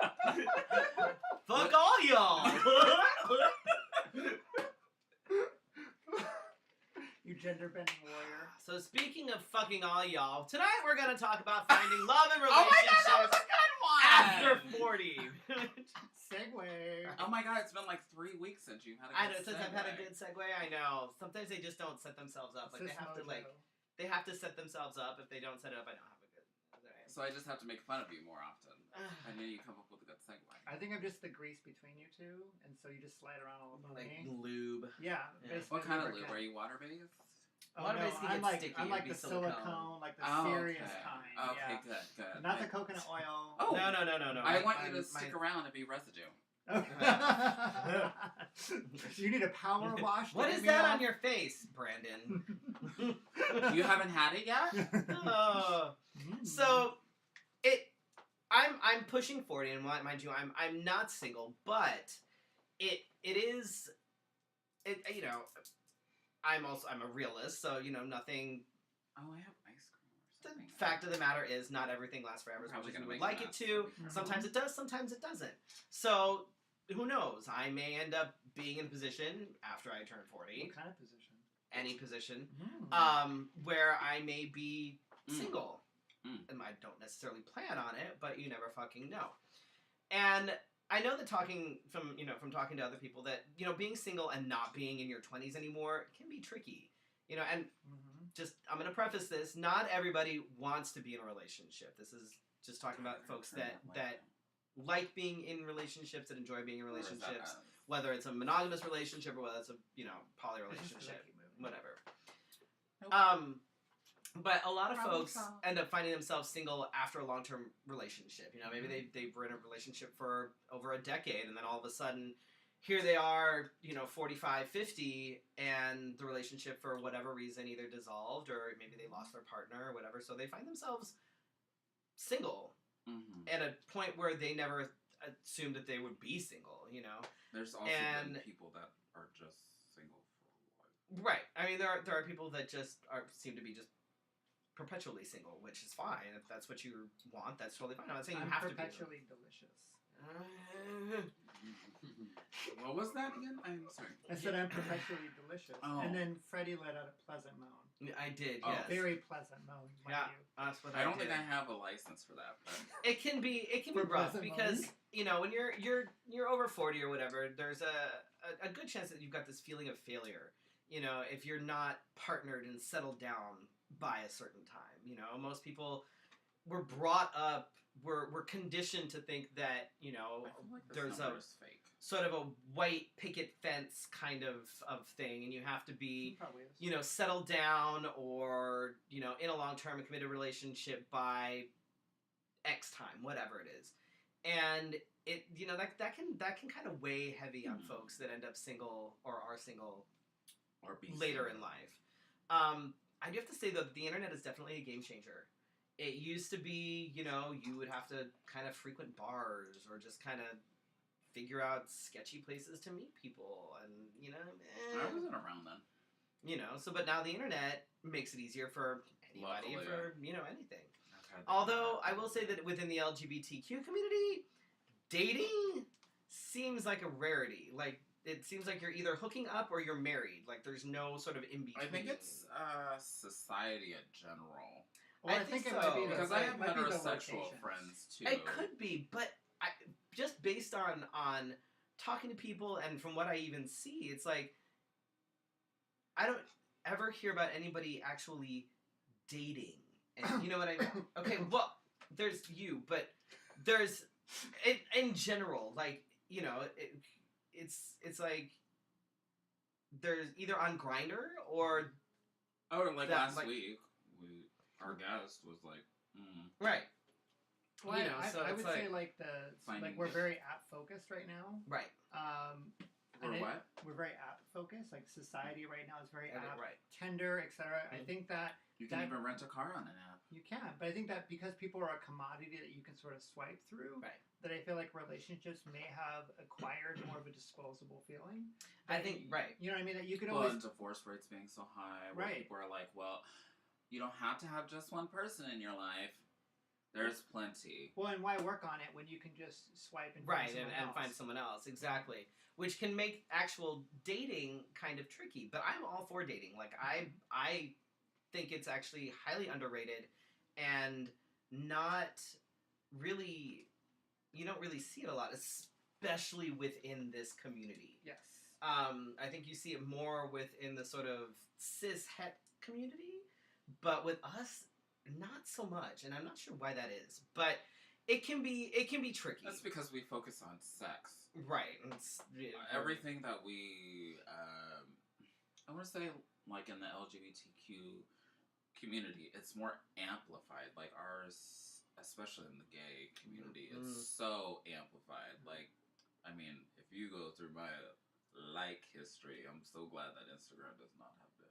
[SPEAKER 1] Fuck all y'all.
[SPEAKER 2] You gender bending warrior.
[SPEAKER 1] So speaking of fucking all y'all, tonight we're gonna talk about finding love and
[SPEAKER 3] Oh my
[SPEAKER 1] relationships
[SPEAKER 3] god, that was a good one.
[SPEAKER 1] after 40.
[SPEAKER 2] Segue.
[SPEAKER 3] Oh my god, it's been like 3 weeks since you've had a good
[SPEAKER 1] I know, since I've had a
[SPEAKER 3] segue.
[SPEAKER 1] good segue, I know. Sometimes they just don't set themselves up. Like
[SPEAKER 2] Sis
[SPEAKER 1] they have to
[SPEAKER 2] mojo.
[SPEAKER 1] they have to set themselves up. If they don't set it up, I don't have a good.
[SPEAKER 3] So I just have to make fun of you more often, and then you come up with a good segue.
[SPEAKER 2] I think I'm just the grease between you two, and so you just slide around all over
[SPEAKER 1] Like
[SPEAKER 2] me.
[SPEAKER 1] lube.
[SPEAKER 2] Yeah.
[SPEAKER 1] Yeah.
[SPEAKER 2] basically
[SPEAKER 3] What kind of lube?
[SPEAKER 2] lubricant.
[SPEAKER 3] Are you water based?
[SPEAKER 2] Oh,
[SPEAKER 1] Water-based can
[SPEAKER 2] I'm
[SPEAKER 1] get
[SPEAKER 2] like
[SPEAKER 1] sticky,
[SPEAKER 2] I'm
[SPEAKER 1] it'd
[SPEAKER 2] like
[SPEAKER 1] be
[SPEAKER 2] the silicone, like the
[SPEAKER 3] Oh,
[SPEAKER 2] serious
[SPEAKER 3] okay.
[SPEAKER 2] kind.
[SPEAKER 3] Okay,
[SPEAKER 2] Yeah.
[SPEAKER 3] good.
[SPEAKER 2] Not the coconut oil.
[SPEAKER 3] Oh.
[SPEAKER 1] No.
[SPEAKER 3] I want you
[SPEAKER 1] Mine-
[SPEAKER 3] to stick around and be residue.
[SPEAKER 2] You need a power wash. to
[SPEAKER 1] What
[SPEAKER 2] get
[SPEAKER 1] is
[SPEAKER 2] me
[SPEAKER 1] that
[SPEAKER 2] off?
[SPEAKER 1] on your face, Brandon?
[SPEAKER 3] You haven't had it yet?
[SPEAKER 1] Oh. So, I'm pushing 40, and mind you, I'm not single, but it is, you know, I'm a realist, so you know nothing.
[SPEAKER 3] Oh, I have ice cream or
[SPEAKER 1] The
[SPEAKER 3] something.
[SPEAKER 1] fact of the matter is, not everything lasts forever as much
[SPEAKER 3] Probably
[SPEAKER 1] as we
[SPEAKER 3] gonna
[SPEAKER 1] would
[SPEAKER 3] make
[SPEAKER 1] like
[SPEAKER 3] a
[SPEAKER 1] it
[SPEAKER 3] mess,
[SPEAKER 1] to.
[SPEAKER 3] so we can-
[SPEAKER 1] Sometimes it does, sometimes it doesn't. So, who knows? I may end up being in a position after I turn 40,
[SPEAKER 2] What kind of position?
[SPEAKER 1] any position,
[SPEAKER 2] Mm.
[SPEAKER 1] where I may be
[SPEAKER 3] Mm.
[SPEAKER 1] single.
[SPEAKER 3] Mm.
[SPEAKER 1] And I don't necessarily plan on it, but you never fucking know. And I know that talking from talking to other people that, you know, being single and not being in your 20s anymore can be tricky. You know, and just, I'm going to preface this, not everybody wants to be in a relationship. This is just talking about folks that like being in relationships, that enjoy being in
[SPEAKER 3] Or is that
[SPEAKER 1] relationships,
[SPEAKER 3] us?
[SPEAKER 1] whether it's a monogamous relationship or whether it's a poly
[SPEAKER 2] It's just a
[SPEAKER 1] relationship,
[SPEAKER 2] Ricky movie.
[SPEAKER 1] whatever.
[SPEAKER 4] Nope.
[SPEAKER 1] But a lot of
[SPEAKER 4] Problem
[SPEAKER 1] folks
[SPEAKER 4] solved.
[SPEAKER 1] end up finding themselves single after a long-term relationship. Maybe they were in a relationship for over a decade, and then all of a sudden, here they are, 45, 50, and the relationship, for whatever reason, either dissolved or maybe they lost their partner or whatever. So they find themselves single at a point where they never assumed that they would be single.
[SPEAKER 3] There's also been people that are just single for life.
[SPEAKER 1] Right. I mean, there are people that just seem to be just perpetually single, which is fine. If that's what you want, that's totally fine. I'm not saying you have to be.
[SPEAKER 2] Perpetually delicious.
[SPEAKER 3] What was that again? I'm sorry.
[SPEAKER 2] I said I'm perpetually delicious.
[SPEAKER 3] Oh.
[SPEAKER 2] And then Freddie let out a pleasant moan.
[SPEAKER 1] I did,
[SPEAKER 3] Oh.
[SPEAKER 1] yes.
[SPEAKER 2] Very pleasant moan.
[SPEAKER 1] Yeah.
[SPEAKER 2] You.
[SPEAKER 1] That's what
[SPEAKER 3] I don't
[SPEAKER 1] did.
[SPEAKER 3] think I have a license for that, but
[SPEAKER 1] It can be
[SPEAKER 2] For
[SPEAKER 1] rough
[SPEAKER 2] pleasant
[SPEAKER 1] because when you're over 40 or whatever, there's a good chance that you've got this feeling of failure. If you're not partnered and settled down by a certain time. Most people were brought up, we're conditioned to think that
[SPEAKER 3] I feel like this
[SPEAKER 1] there's
[SPEAKER 3] number is fake.
[SPEAKER 1] sort of a white picket fence kind of thing, and you have to be
[SPEAKER 2] Probably is.
[SPEAKER 1] settled down or in a long-term and committed relationship by X time, whatever it is, and it that can kind of weigh heavy on folks that end up single or are single
[SPEAKER 3] Or be
[SPEAKER 1] later
[SPEAKER 3] single.
[SPEAKER 1] in life. I do have to say though that the internet is definitely a game changer. It used to be you would have to kind of frequent bars or just kind of figure out sketchy places to meet people, and
[SPEAKER 3] I wasn't around then.
[SPEAKER 1] but now the internet makes it easier for anybody
[SPEAKER 3] Luckily,
[SPEAKER 1] for anything.
[SPEAKER 3] Okay.
[SPEAKER 1] Although I will say that within the LGBTQ community, dating seems like a rarity. Like it seems like you're either hooking up or you're married. Like there's no sort of in between.
[SPEAKER 3] I think it's society in general.
[SPEAKER 2] Well,
[SPEAKER 1] I
[SPEAKER 2] I think
[SPEAKER 1] think
[SPEAKER 2] it might be
[SPEAKER 1] so.
[SPEAKER 3] Because
[SPEAKER 2] the,
[SPEAKER 3] I
[SPEAKER 2] it
[SPEAKER 3] have
[SPEAKER 2] might be the
[SPEAKER 3] heterosexual
[SPEAKER 2] locations.
[SPEAKER 3] friends too.
[SPEAKER 1] It could be, but just based on talking to people and from what I even see, it's like I don't ever hear about anybody actually dating. And you know what I mean? Okay, well, there's you, but there's in general, like it's like there's either on Grindr or
[SPEAKER 3] Oh, like
[SPEAKER 1] that,
[SPEAKER 3] last
[SPEAKER 1] like-
[SPEAKER 3] week, our guest was like,
[SPEAKER 2] Well,
[SPEAKER 1] so
[SPEAKER 2] I
[SPEAKER 1] it's
[SPEAKER 2] would
[SPEAKER 1] like
[SPEAKER 2] say like
[SPEAKER 3] Finding-
[SPEAKER 2] we're very app focused right now.
[SPEAKER 1] right,
[SPEAKER 3] or
[SPEAKER 2] And
[SPEAKER 3] what?
[SPEAKER 2] We're very app focused. Like society right now is very
[SPEAKER 1] and
[SPEAKER 2] app,
[SPEAKER 1] right.
[SPEAKER 2] Tinder, etc. I
[SPEAKER 1] Mhm.
[SPEAKER 2] think that
[SPEAKER 3] You can
[SPEAKER 2] that-
[SPEAKER 3] even rent a car on an app.
[SPEAKER 2] you can, but I think that because people are a commodity that you can sort of swipe through,
[SPEAKER 1] Right.
[SPEAKER 2] that I feel like relationships may have acquired more of a disposable feeling.
[SPEAKER 1] I
[SPEAKER 2] That
[SPEAKER 1] think
[SPEAKER 2] you-
[SPEAKER 1] right.
[SPEAKER 2] You know what I mean? That you could
[SPEAKER 3] Well,
[SPEAKER 2] always
[SPEAKER 3] and divorce rates being so high, where
[SPEAKER 2] Right.
[SPEAKER 3] people are like, well, you don't have to have just one person in your life. There's plenty.
[SPEAKER 2] Well, and why work on it when you can just swipe and
[SPEAKER 1] Right,
[SPEAKER 2] find
[SPEAKER 1] and
[SPEAKER 2] someone
[SPEAKER 1] find
[SPEAKER 2] else?
[SPEAKER 1] someone else, exactly. Which can make actual dating kind of tricky. But I'm all for dating. Like I think it's actually highly underrated and not really you don't really see it a lot, especially within this community.
[SPEAKER 2] Yes.
[SPEAKER 1] I think you see it more within the sort of cis het community, but with us, not so much, and I'm not sure why that is. But it can be tricky.
[SPEAKER 3] That's because we focus on sex.
[SPEAKER 1] Right. It's,
[SPEAKER 3] Everything that we, I want to say, like in the LGBTQ community, it's more amplified. Like ours, especially in the gay community, it's so amplified. Like, I mean, if you go through my history, I'm so glad that Instagram does not have that.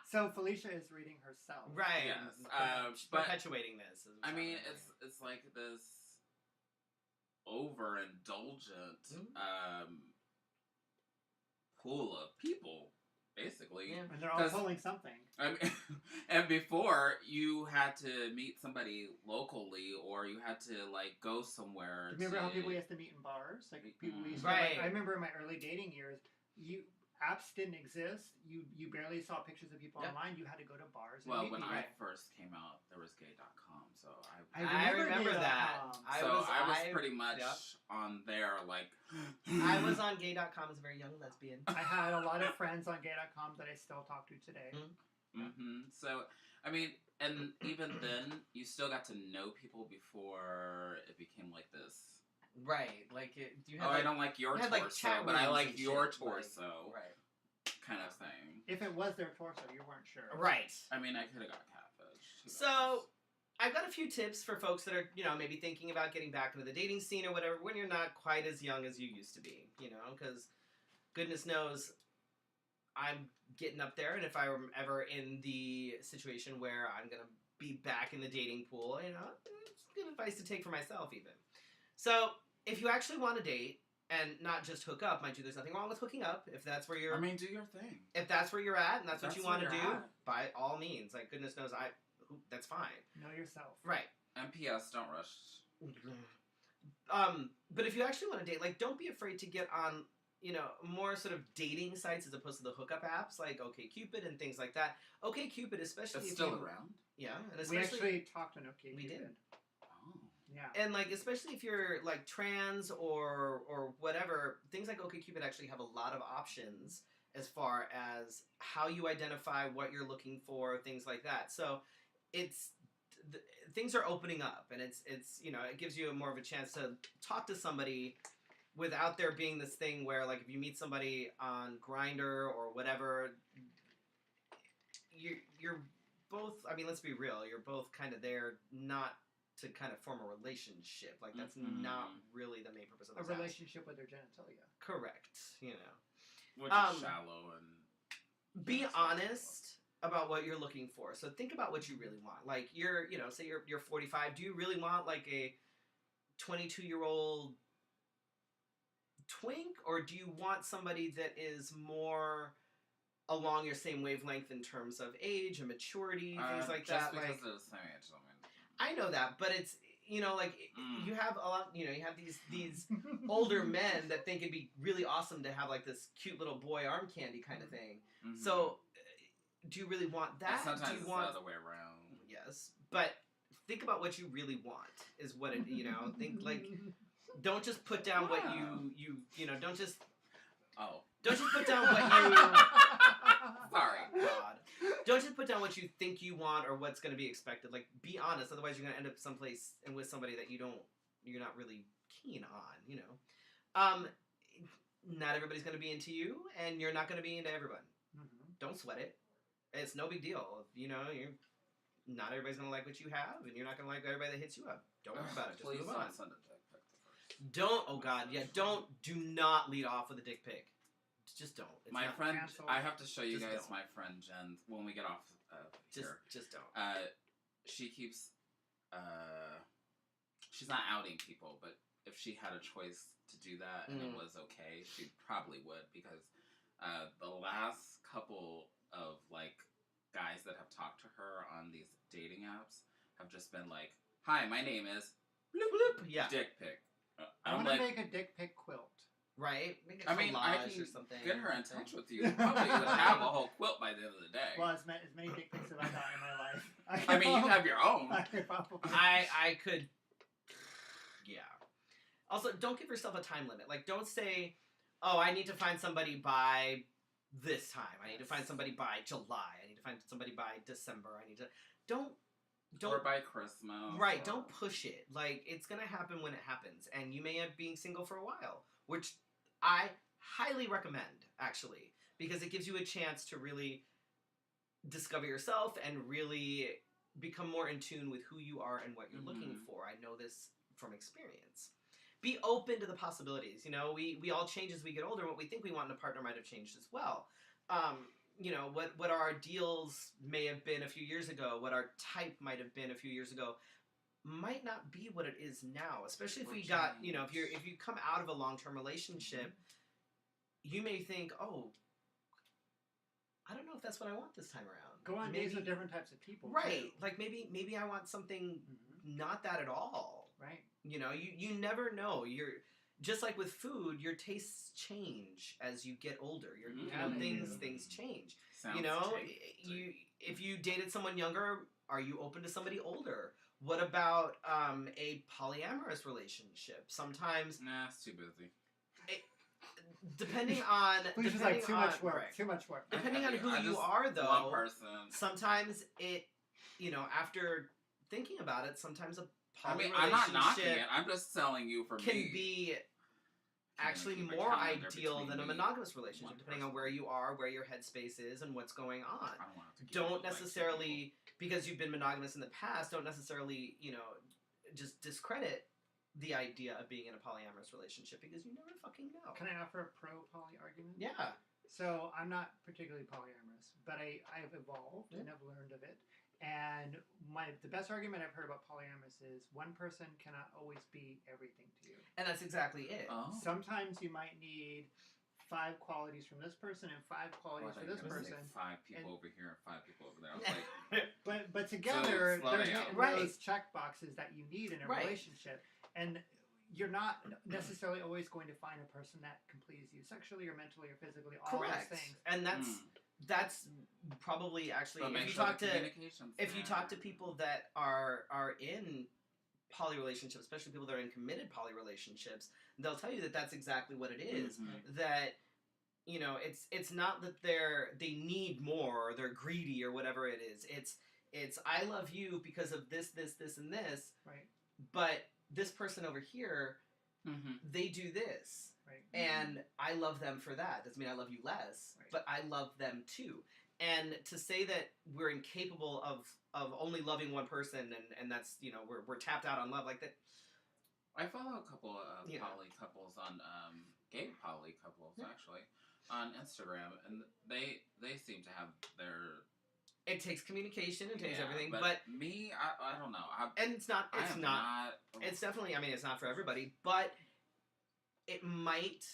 [SPEAKER 2] So Felicia is reading herself.
[SPEAKER 1] Right.
[SPEAKER 3] Yes,
[SPEAKER 1] She's
[SPEAKER 3] but-
[SPEAKER 1] perpetuating this. is
[SPEAKER 3] I
[SPEAKER 1] what's
[SPEAKER 3] mean,
[SPEAKER 1] happening.
[SPEAKER 3] it's like this overindulgent pool of people, basically.
[SPEAKER 1] Yeah.
[SPEAKER 2] And they're all
[SPEAKER 3] 'Cause-
[SPEAKER 2] pulling something.
[SPEAKER 3] I mean, and before you had to meet somebody locally, or you had to like go somewhere.
[SPEAKER 2] Remember how
[SPEAKER 3] to-
[SPEAKER 2] people used to meet in bars? Like people
[SPEAKER 3] Mm.
[SPEAKER 2] used to.
[SPEAKER 1] Right.
[SPEAKER 2] Like, I remember in my early dating years, apps didn't exist. You barely saw pictures of people
[SPEAKER 1] Yeah.
[SPEAKER 2] online. You had to go to bars. And
[SPEAKER 3] Well,
[SPEAKER 2] meet
[SPEAKER 3] when
[SPEAKER 2] people.
[SPEAKER 3] I first came out, there was gay.com, so
[SPEAKER 1] I remember that.
[SPEAKER 2] gay.com.
[SPEAKER 1] I
[SPEAKER 3] was pretty much
[SPEAKER 1] yep.
[SPEAKER 3] on there, like.
[SPEAKER 1] I was on gay.com as a very young lesbian.
[SPEAKER 2] I had a lot of friends on gay.com that I still talk to today.
[SPEAKER 3] So, I mean, and even then, you still got to know people before it became like this
[SPEAKER 1] Right. Like, you had
[SPEAKER 3] I
[SPEAKER 1] like,
[SPEAKER 3] don't like your
[SPEAKER 1] you
[SPEAKER 3] torso,
[SPEAKER 1] had, like, chat
[SPEAKER 3] but I
[SPEAKER 1] rooms
[SPEAKER 3] like
[SPEAKER 1] and
[SPEAKER 3] your
[SPEAKER 1] shit, like,
[SPEAKER 3] torso,
[SPEAKER 1] right.
[SPEAKER 3] kind of thing.
[SPEAKER 2] If it was their torso, you weren't sure.
[SPEAKER 1] Right.
[SPEAKER 3] I mean, I could have got catfish.
[SPEAKER 1] So, I've got a few tips for folks that are, maybe thinking about getting back into the dating scene or whatever when you're not quite as young as you used to be, because goodness knows I'm getting up there, and if I'm ever in the situation where I'm going to be back in the dating pool, it's good advice to take for myself even. So, if you actually want to date, and not just hook up, mind you, there's nothing wrong with hooking up if that's where you're...
[SPEAKER 3] I mean, do your thing.
[SPEAKER 1] If that's where you're at and that's what you want to do,
[SPEAKER 3] at.
[SPEAKER 1] by all means. Like, goodness knows, that's fine.
[SPEAKER 2] Know yourself.
[SPEAKER 1] Right.
[SPEAKER 3] MPS, don't rush.
[SPEAKER 1] But if you actually want to date, like, don't be afraid to get on, more sort of dating sites as opposed to the hookup apps, like OkCupid and things like that. OkCupid, especially
[SPEAKER 3] It's
[SPEAKER 1] if
[SPEAKER 3] still
[SPEAKER 1] you...
[SPEAKER 3] around?
[SPEAKER 1] Yeah, and
[SPEAKER 2] We
[SPEAKER 1] especially...
[SPEAKER 2] actually talked on OkCupid.
[SPEAKER 1] We did.
[SPEAKER 3] Oh.
[SPEAKER 2] Yeah.
[SPEAKER 1] And, like, especially if you're, like, trans or whatever, things like OkCupid actually have a lot of options as far as how you identify what you're looking for, things like that. So, things are opening up, and it's it gives you more of a chance to talk to somebody without there being this thing where, like, if you meet somebody on Grindr or whatever, you're both, I mean, let's be real, you're both kind of there not to kind of form a relationship. Like, that's not really the main purpose of
[SPEAKER 2] A
[SPEAKER 1] those apps.
[SPEAKER 2] relationship with their genitalia.
[SPEAKER 1] Correct,
[SPEAKER 3] Which is shallow and...
[SPEAKER 1] Be honest about what you're looking for. So think about what you really want. Like, you're, say you're 45. Do you really want, like, a 22-year-old twink? Or do you want somebody that is more along your same wavelength in terms of age and maturity, things like that?
[SPEAKER 3] Just because
[SPEAKER 1] like,
[SPEAKER 3] they're the same age, I mean...
[SPEAKER 1] I know that, but it's, like, you have a lot, you have these older men that think it'd be really awesome to have, like, this cute little boy arm candy kind of thing.
[SPEAKER 3] Mm-hmm.
[SPEAKER 1] So, do you really want that?
[SPEAKER 3] And sometimes
[SPEAKER 1] do you
[SPEAKER 3] it's
[SPEAKER 1] want...
[SPEAKER 3] the other way around.
[SPEAKER 1] Yes, but think about what you really want, is what it, think, like, don't just put down what you don't just...
[SPEAKER 3] Oh.
[SPEAKER 1] Don't just put down what you... Sorry, God. Don't just put down what you think you want or what's going to be expected. Like, be honest, otherwise you're going to end up someplace and with somebody that you're not really keen on, Not everybody's going to be into you, and you're not going to be into everyone.
[SPEAKER 2] Mm-hmm.
[SPEAKER 1] Don't sweat it. It's no big deal. You're not everybody's going to like what you have, and you're not going to like everybody that hits you up. Don't worry about it. Just move on.
[SPEAKER 3] Send a dick pic first.
[SPEAKER 1] Don't, oh God, yeah, do not lead off with a dick pic. Just don't. It's
[SPEAKER 3] My
[SPEAKER 1] not,
[SPEAKER 3] friend,
[SPEAKER 2] canceled.
[SPEAKER 3] I have to show you
[SPEAKER 1] Just
[SPEAKER 3] guys
[SPEAKER 1] don't.
[SPEAKER 3] my friend Jen when we get off here.
[SPEAKER 1] Just don't.
[SPEAKER 3] She keeps, she's not outing people, but if she had a choice to do that and it was okay, she probably would, because the last couple of, like, guys that have talked to her on these dating apps have just been like, "Hi, my name is
[SPEAKER 1] bloop bloop." Yeah.
[SPEAKER 3] dick pic."
[SPEAKER 2] I
[SPEAKER 3] I'm
[SPEAKER 2] want to
[SPEAKER 3] like,
[SPEAKER 2] make a dick pic quilt.
[SPEAKER 1] Right? Make a
[SPEAKER 3] I mean, I
[SPEAKER 1] collage
[SPEAKER 3] can
[SPEAKER 1] or something.
[SPEAKER 3] get her in touch with you. Probably would have a whole quilt by the end of the day.
[SPEAKER 2] Well, as many dick pics have I got in my life.
[SPEAKER 3] I mean, you have your own.
[SPEAKER 1] I could... Yeah. Also, don't give yourself a time limit. Like, don't say, oh, I need to find somebody by this time. I need to find somebody by July. I need to find somebody by December. I need to... Don't...
[SPEAKER 3] Or by Christmas.
[SPEAKER 1] Right,
[SPEAKER 3] or...
[SPEAKER 1] don't push it. Like, it's gonna happen when it happens. And you may end up being single for a while. Which I highly recommend, actually. Because it gives you a chance to really discover yourself and really become more in tune with who you are and what you're looking for. I know this from experience. Be open to the possibilities. We all change as we get older. And what we think we want in a partner might have changed as well. What our ideals may have been a few years ago, what our type might have been a few years ago, might not be what it is now. Especially if we got, if you come out of a long-term relationship, you may think, oh, I don't know if that's what I want this time around.
[SPEAKER 2] Go on dates with different types of people.
[SPEAKER 1] Right.
[SPEAKER 2] Too.
[SPEAKER 1] Like maybe I want something not that at all.
[SPEAKER 2] Right.
[SPEAKER 1] You never know. You're just like with food, your tastes change as you get older. Things change.
[SPEAKER 3] Sounds
[SPEAKER 1] If you dated someone younger, are you open to somebody older? What about a polyamorous relationship? Sometimes
[SPEAKER 3] nah, it's too busy.
[SPEAKER 1] Depending on
[SPEAKER 2] Which is like too much work.
[SPEAKER 1] Right.
[SPEAKER 2] Too much work.
[SPEAKER 1] Depending on who you are, though,
[SPEAKER 3] one person.
[SPEAKER 1] sometimes it, after thinking about it, sometimes a
[SPEAKER 3] I
[SPEAKER 1] poly
[SPEAKER 3] mean, I'm not knocking
[SPEAKER 1] relationship
[SPEAKER 3] it. I'm just telling you for
[SPEAKER 1] can
[SPEAKER 3] me.
[SPEAKER 1] be actually
[SPEAKER 3] keep a
[SPEAKER 1] more
[SPEAKER 3] calendar
[SPEAKER 1] ideal
[SPEAKER 3] between
[SPEAKER 1] than a
[SPEAKER 3] me,
[SPEAKER 1] monogamous relationship,
[SPEAKER 3] one
[SPEAKER 1] depending on
[SPEAKER 3] person.
[SPEAKER 1] where you are, where your headspace is, and what's going on.
[SPEAKER 3] I don't want to keep
[SPEAKER 1] Don't
[SPEAKER 3] like two
[SPEAKER 1] necessarily, because you've been monogamous in the past, don't necessarily, just discredit the idea of being in a polyamorous relationship because you never fucking know.
[SPEAKER 2] Can I offer a pro-poly argument?
[SPEAKER 1] Yeah.
[SPEAKER 2] So I'm not particularly polyamorous, but I've evolved
[SPEAKER 1] Yeah.
[SPEAKER 2] and I've learned of it. And the best argument I've heard about polyamorous is one person cannot always be everything to you.
[SPEAKER 1] And that's exactly it.
[SPEAKER 3] people. Oh.
[SPEAKER 2] Sometimes you might need 5 qualities from this person and 5 qualities
[SPEAKER 3] I
[SPEAKER 2] for
[SPEAKER 3] thought you
[SPEAKER 2] this
[SPEAKER 3] were gonna say
[SPEAKER 2] person.
[SPEAKER 3] 5 people
[SPEAKER 2] and-
[SPEAKER 3] over here and 5 people over there. I was like,
[SPEAKER 2] But together,
[SPEAKER 3] slow
[SPEAKER 2] they're
[SPEAKER 3] down.
[SPEAKER 2] hitting
[SPEAKER 1] Right.
[SPEAKER 2] those check boxes that you need in a
[SPEAKER 1] Right.
[SPEAKER 2] relationship. And you're not necessarily always going to find a person that can please you sexually or mentally or physically, all
[SPEAKER 1] Correct.
[SPEAKER 2] those things.
[SPEAKER 1] And that's probably actually
[SPEAKER 3] but
[SPEAKER 1] if
[SPEAKER 3] make
[SPEAKER 1] you
[SPEAKER 3] sure
[SPEAKER 1] talk
[SPEAKER 3] the
[SPEAKER 1] to
[SPEAKER 3] communication's
[SPEAKER 1] if you
[SPEAKER 3] there.
[SPEAKER 1] talk to people that are in poly relationships, especially people that are in committed poly relationships, they'll tell you that that's exactly what it is.
[SPEAKER 3] Mhm.
[SPEAKER 1] That it's not that they need more or they're greedy or whatever it is. It's I love you because of this, and this,
[SPEAKER 2] Right.
[SPEAKER 1] but this person over here,
[SPEAKER 3] Mhm.
[SPEAKER 1] they do this.
[SPEAKER 2] Right.
[SPEAKER 1] And I love them for that. Doesn't mean I love you less,
[SPEAKER 2] Right.
[SPEAKER 1] but I love them too. And to say that we're incapable of only loving one person and that's we're tapped out on love like that.
[SPEAKER 3] I follow a couple of
[SPEAKER 1] Yeah.
[SPEAKER 3] poly couples on gay poly couples
[SPEAKER 1] Yeah.
[SPEAKER 3] actually on Instagram, and they seem to have their
[SPEAKER 1] It takes communication, it takes everything,
[SPEAKER 3] but,
[SPEAKER 1] but
[SPEAKER 3] me, I don't know.
[SPEAKER 1] and it's not it's definitely, I mean, it's not for everybody, but it might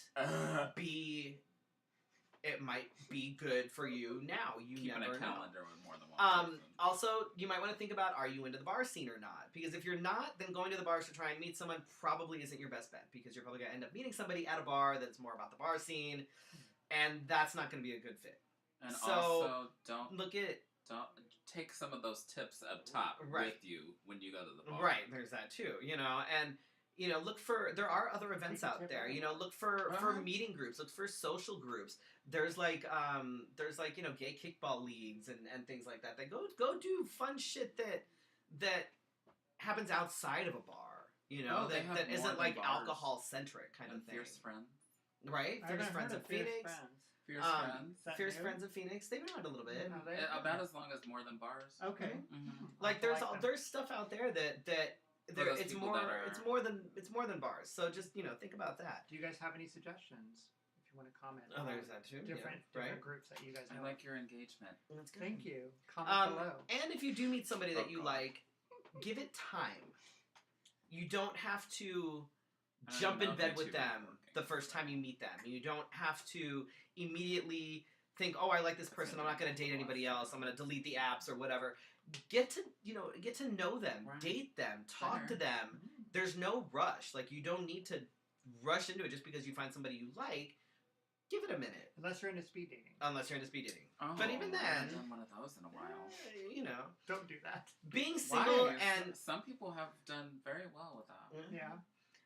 [SPEAKER 1] be good for you now. You
[SPEAKER 3] keeping
[SPEAKER 1] never
[SPEAKER 3] a
[SPEAKER 1] know.
[SPEAKER 3] calendar with more than one person.
[SPEAKER 1] Also, you might want to think about, are you into the bar scene or not? Because if you're not, then going to the bars to try and meet someone probably isn't your best bet, because you're probably going to end up meeting somebody at a bar that's more about the bar scene, and that's not going to be a good fit.
[SPEAKER 3] And
[SPEAKER 1] so,
[SPEAKER 3] also, don't take some of those tips up top
[SPEAKER 1] Right.
[SPEAKER 3] with you when you go to the bar.
[SPEAKER 1] Right, there's that too, and look for, there are other events out there, look for meeting groups, look for social groups. There's like gay kickball leagues and things like that. Go do fun shit that happens outside of a bar, that isn't like alcohol centric kind of thing.
[SPEAKER 3] Fierce Friends.
[SPEAKER 1] Right? Fierce Friends of Phoenix.
[SPEAKER 3] Fierce Friends.
[SPEAKER 1] Fierce Friends of Phoenix. They've been around a little bit.
[SPEAKER 3] About as long as More Than Bars.
[SPEAKER 2] Okay.
[SPEAKER 3] Mm-hmm.
[SPEAKER 1] Like there's stuff out there that it's more than bars. So just think about that.
[SPEAKER 2] Do you guys have any suggestions? If you want to comment.
[SPEAKER 1] Oh, there's that too.
[SPEAKER 2] Different
[SPEAKER 1] right?
[SPEAKER 2] groups that you guys know.
[SPEAKER 3] I like your engagement.
[SPEAKER 1] That's good.
[SPEAKER 2] Thank you. Comment below.
[SPEAKER 1] And if you do meet somebody that you like, give it time. You don't have to jump in bed with them the first time you meet them. You don't have to immediately think, oh, I like this person, I'm not going to date anybody else, I'm going to delete the apps or whatever. Get to know them,
[SPEAKER 3] Right.
[SPEAKER 1] Date them, talk to them. There's no rush. Like, you don't need to rush into it just because you find somebody you like. Give it a minute.
[SPEAKER 2] Unless you're into speed dating.
[SPEAKER 3] Oh,
[SPEAKER 1] But even
[SPEAKER 3] I
[SPEAKER 1] then,
[SPEAKER 3] haven't done one of those in a while.
[SPEAKER 2] Don't do that.
[SPEAKER 1] Being single
[SPEAKER 3] Why?
[SPEAKER 1] and
[SPEAKER 3] Some people have done very well with that.
[SPEAKER 2] Yeah.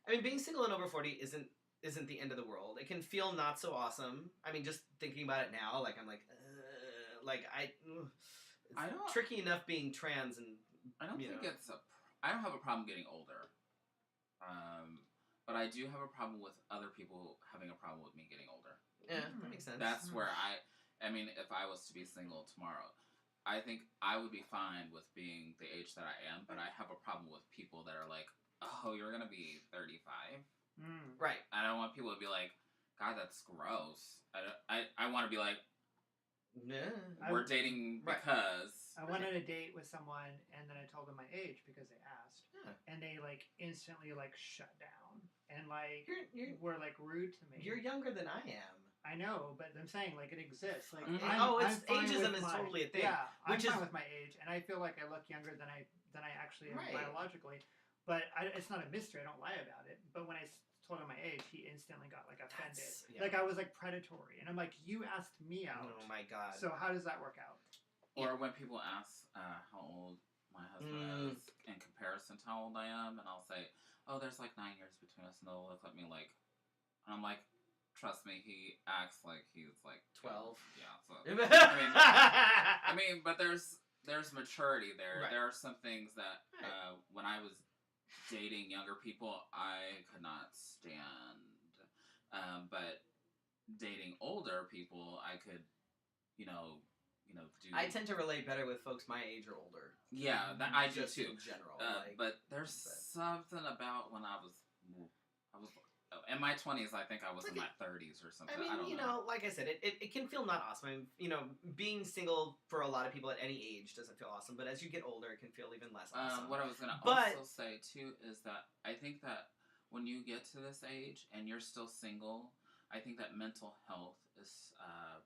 [SPEAKER 1] I mean, being single and over 40 isn't the end of the world. It can feel not so awesome. I mean, just thinking about it now, like I'm like
[SPEAKER 3] I don't-
[SPEAKER 1] tricky enough being trans and
[SPEAKER 3] I don't think I don't have a problem getting older. But I do have a problem with other people having a problem with me getting older.
[SPEAKER 1] yeah, that makes sense.
[SPEAKER 3] That's where I mean, if I was to be single tomorrow, I think I would be fine with being the age that I am, but I have a problem with people that are like, oh, you're going to be 35?
[SPEAKER 1] Right.
[SPEAKER 3] I don't want people to be like, God, that's gross. I want to be like,
[SPEAKER 1] Yeah.
[SPEAKER 3] we're dating
[SPEAKER 1] Right.
[SPEAKER 3] because...
[SPEAKER 2] I went on a date with someone, and then I told them my age because they asked,
[SPEAKER 1] Yeah.
[SPEAKER 2] and they instantly shut down and
[SPEAKER 1] You're
[SPEAKER 2] were rude to me.
[SPEAKER 1] you're younger than I am.
[SPEAKER 2] I know, but I'm saying it exists.
[SPEAKER 3] Mhm.
[SPEAKER 2] I'm fine
[SPEAKER 1] Ageism
[SPEAKER 2] with
[SPEAKER 1] is totally a thing.
[SPEAKER 2] Yeah,
[SPEAKER 1] which
[SPEAKER 2] I'm
[SPEAKER 1] is
[SPEAKER 2] fine with my age, and I feel like I look younger than I actually am
[SPEAKER 1] Right.
[SPEAKER 2] biologically. But it's not a mystery. I don't lie about it. But when I told him my age, he instantly got offended.
[SPEAKER 1] Yeah.
[SPEAKER 2] I was predatory, and I'm like, you asked me out.
[SPEAKER 1] Oh my god.
[SPEAKER 2] So how does that work out?
[SPEAKER 3] Or when people ask how old my husband is in comparison to how old I am, and I'll say, oh, there's 9 years between us, and they'll look at me and I'm like, trust me, he acts like he's
[SPEAKER 1] 12.
[SPEAKER 3] Yeah, so I mean, but there's maturity there.
[SPEAKER 1] Right.
[SPEAKER 3] There are some things that when I was dating younger people, I could not stand. But dating older people, I could, you know, do.
[SPEAKER 1] I tend to relate better with folks my age or older.
[SPEAKER 3] Yeah, that I do
[SPEAKER 1] Just
[SPEAKER 3] too.
[SPEAKER 1] in general.
[SPEAKER 3] But there's something about when I was in my 20s. I think I was in my 30s or something.
[SPEAKER 1] I mean,
[SPEAKER 3] I don't know.
[SPEAKER 1] like I said, it can feel not awesome. I mean, being single for a lot of people at any age doesn't feel awesome. But as you get older, it can feel even less awesome.
[SPEAKER 3] What I was gonna also say too is that I think that when you get to this age and you're still single, I think that mental health is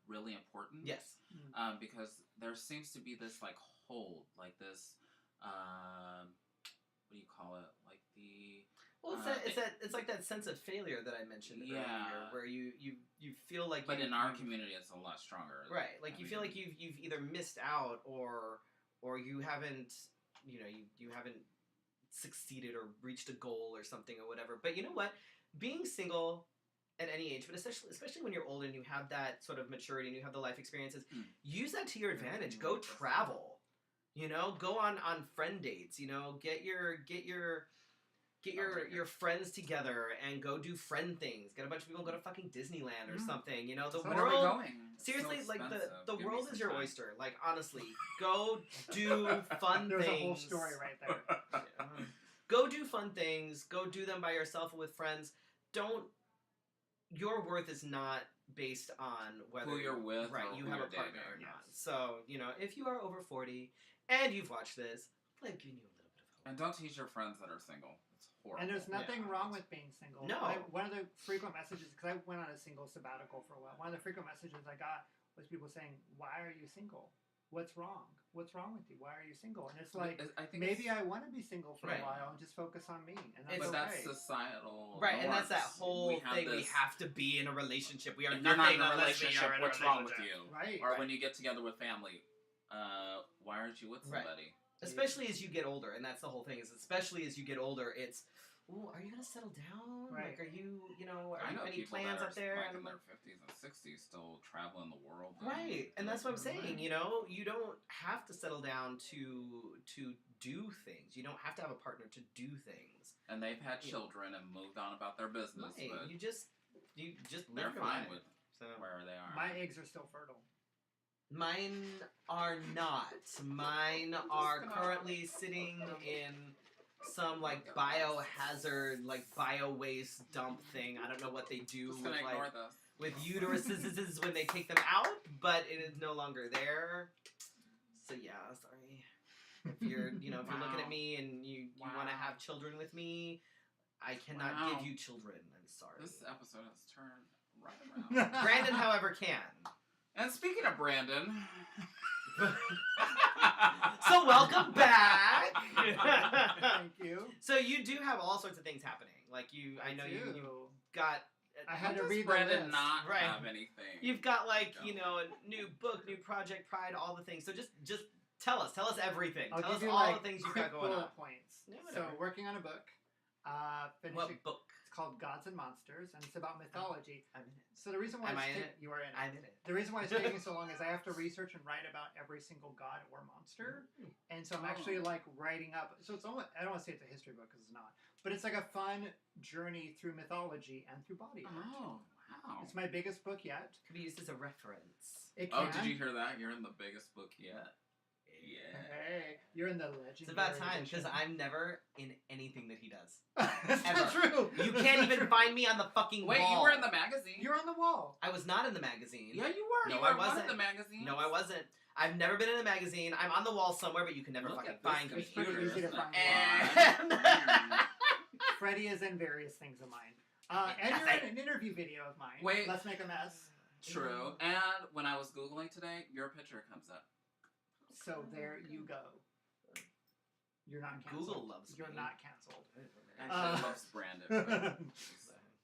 [SPEAKER 3] really important.
[SPEAKER 1] Yes.
[SPEAKER 3] Because there seems to be this like hold, like this. What do you call it? Like the.
[SPEAKER 1] Well, it's like that sense of failure that I mentioned earlier, where you feel like.
[SPEAKER 3] But in our community, it's a lot stronger.
[SPEAKER 1] Right, like you feel like you've either missed out or you haven't, you haven't succeeded or reached a goal or something or whatever. But you know what? Being single at any age, but especially when you're older and you have that sort of maturity and you have the life experiences, use that to your advantage. Go travel. Go on friend dates. Get your friends together and go do friend things. Get a bunch of people and go to fucking Disneyland or something. The
[SPEAKER 3] so
[SPEAKER 1] world.
[SPEAKER 3] where are we going?
[SPEAKER 1] Seriously,
[SPEAKER 3] so
[SPEAKER 1] like the
[SPEAKER 3] Give
[SPEAKER 1] world
[SPEAKER 3] me
[SPEAKER 1] is
[SPEAKER 3] some
[SPEAKER 1] your
[SPEAKER 3] time.
[SPEAKER 1] oyster. Like honestly, go do fun
[SPEAKER 2] There's
[SPEAKER 1] things.
[SPEAKER 2] a whole story right there.
[SPEAKER 1] Go do fun things. Go do them by yourself or with friends. Your worth is not based on whether
[SPEAKER 3] Who you're with,
[SPEAKER 1] right?
[SPEAKER 3] or
[SPEAKER 1] You
[SPEAKER 3] who
[SPEAKER 1] have a
[SPEAKER 3] you're
[SPEAKER 1] partner
[SPEAKER 3] dating.
[SPEAKER 1] or not. So if you are over 40 and you've watched this, I'm giving you a little bit of hope.
[SPEAKER 3] And don't teach your friends that are single. It's horrible.
[SPEAKER 2] And there's nothing wrong with being single.
[SPEAKER 1] No.
[SPEAKER 2] One of the frequent messages, because I went on a single sabbatical for a while, one of the frequent messages I got was people saying, "Why are you single? What's wrong? What's wrong with you? Why are you single?" And it's like,
[SPEAKER 3] I think
[SPEAKER 2] maybe I want to be single for
[SPEAKER 1] Right.
[SPEAKER 2] a while and just focus on me. And that's
[SPEAKER 3] But
[SPEAKER 2] okay.
[SPEAKER 3] that's societal.
[SPEAKER 1] Right, and that's that
[SPEAKER 3] norms.
[SPEAKER 1] whole
[SPEAKER 3] We have
[SPEAKER 1] thing. We
[SPEAKER 3] this-
[SPEAKER 1] have to be in a relationship. We are
[SPEAKER 3] If you're not in a
[SPEAKER 1] unless we
[SPEAKER 3] relationship,
[SPEAKER 1] are in a
[SPEAKER 3] what's wrong with
[SPEAKER 1] relationship.
[SPEAKER 3] you?
[SPEAKER 2] Right.
[SPEAKER 3] Or when you get together with family, why aren't you with
[SPEAKER 1] Right.
[SPEAKER 3] somebody?
[SPEAKER 1] Especially as you get older, and that's the whole thing. Is especially as you get older, it's, ooh, are you gonna settle down?
[SPEAKER 2] Right.
[SPEAKER 1] Like, are you, are
[SPEAKER 3] I
[SPEAKER 1] you
[SPEAKER 3] know
[SPEAKER 1] any
[SPEAKER 3] people
[SPEAKER 1] plans
[SPEAKER 3] that are
[SPEAKER 1] up there?
[SPEAKER 3] like
[SPEAKER 1] And
[SPEAKER 3] in
[SPEAKER 1] I'm
[SPEAKER 3] their 50s and 60s still traveling the world.
[SPEAKER 1] right, and that's what I'm saying. You don't have to settle down to do things. You don't have to have a partner to do things.
[SPEAKER 3] And they've had children and moved on about their business,
[SPEAKER 1] Right.
[SPEAKER 3] but
[SPEAKER 1] You just
[SPEAKER 3] they're
[SPEAKER 1] live your
[SPEAKER 3] fine
[SPEAKER 1] life.
[SPEAKER 3] with
[SPEAKER 1] So
[SPEAKER 3] where they are.
[SPEAKER 2] My eggs are still fertile.
[SPEAKER 1] mine are not. Mine are currently sitting in some like biohazard, like bio waste dump thing. I don't know what they do
[SPEAKER 3] Just
[SPEAKER 1] with
[SPEAKER 3] gonna ignore
[SPEAKER 1] like
[SPEAKER 3] this.
[SPEAKER 1] with uteruses when they take them out, but it is no longer there. So yeah, sorry. If you're if you're looking at me and you want to have children with me, I cannot give you children. I'm sorry.
[SPEAKER 3] This episode has turned right around.
[SPEAKER 1] Brandon, however, can.
[SPEAKER 3] And speaking of Brandon,
[SPEAKER 1] So welcome back.
[SPEAKER 2] Thank you.
[SPEAKER 1] So you do have all sorts of things happening. Like I know you got.
[SPEAKER 2] I had to
[SPEAKER 3] does
[SPEAKER 2] read the
[SPEAKER 3] Brandon
[SPEAKER 2] list.
[SPEAKER 3] not
[SPEAKER 1] Right.
[SPEAKER 3] have anything?
[SPEAKER 1] You've got like
[SPEAKER 3] Go.
[SPEAKER 1] a new book, new project, Pride, all the things. So just tell us everything.
[SPEAKER 2] I'll
[SPEAKER 1] tell us
[SPEAKER 2] give you
[SPEAKER 1] all
[SPEAKER 2] the
[SPEAKER 1] the things you've
[SPEAKER 2] quick
[SPEAKER 1] got going on.
[SPEAKER 2] bullet points.
[SPEAKER 1] Yeah,
[SPEAKER 2] So
[SPEAKER 1] whatever.
[SPEAKER 2] working on a book. Finishing.
[SPEAKER 1] What book?
[SPEAKER 2] It's called Gods and Monsters, and it's about mythology.
[SPEAKER 1] I'm in it.
[SPEAKER 2] So the reason why
[SPEAKER 1] Am I in
[SPEAKER 2] you are in it.
[SPEAKER 1] I'm in it.
[SPEAKER 2] The reason why it's taking so long is I have to research and write about every single god or monster, and so I'm actually like writing up. So it's almost, I don't want to say it's a history book because it's not, but it's like a fun journey through mythology and through body art.
[SPEAKER 3] Oh, wow.
[SPEAKER 2] It's my biggest book yet.
[SPEAKER 1] Could be used as a reference.
[SPEAKER 2] It
[SPEAKER 3] Oh,
[SPEAKER 2] can.
[SPEAKER 3] did you hear that? You're in the biggest book yet. Yeah.
[SPEAKER 2] Hey, you're in the legendary.
[SPEAKER 1] It's about time because
[SPEAKER 2] edition.
[SPEAKER 1] I'm never in anything that he does.
[SPEAKER 2] That's not true.
[SPEAKER 1] You can't even find me on the fucking
[SPEAKER 3] Wait,
[SPEAKER 1] wall.
[SPEAKER 3] you were in the magazine?
[SPEAKER 2] You're on the wall.
[SPEAKER 1] I was not in the magazine.
[SPEAKER 3] Yeah, you were.
[SPEAKER 1] No,
[SPEAKER 3] you were
[SPEAKER 1] I
[SPEAKER 3] in one
[SPEAKER 1] wasn't.
[SPEAKER 3] of the magazines.
[SPEAKER 1] No, I wasn't. I've never been in a magazine. I'm on the wall somewhere, but you can never
[SPEAKER 3] Look
[SPEAKER 1] fucking
[SPEAKER 3] at this
[SPEAKER 1] find me.
[SPEAKER 2] It's pretty
[SPEAKER 3] computer.
[SPEAKER 2] easy to find.
[SPEAKER 1] And
[SPEAKER 2] Freddie is in various things of mine. And you're in an interview video of mine.
[SPEAKER 3] Wait.
[SPEAKER 2] Let's make a mess.
[SPEAKER 3] True. And when I was Googling today, your picture comes up.
[SPEAKER 2] So there you go. You're not canceled.
[SPEAKER 1] Google loves
[SPEAKER 2] You're
[SPEAKER 1] me.
[SPEAKER 2] not canceled.
[SPEAKER 3] Actually, it loves Brandon. But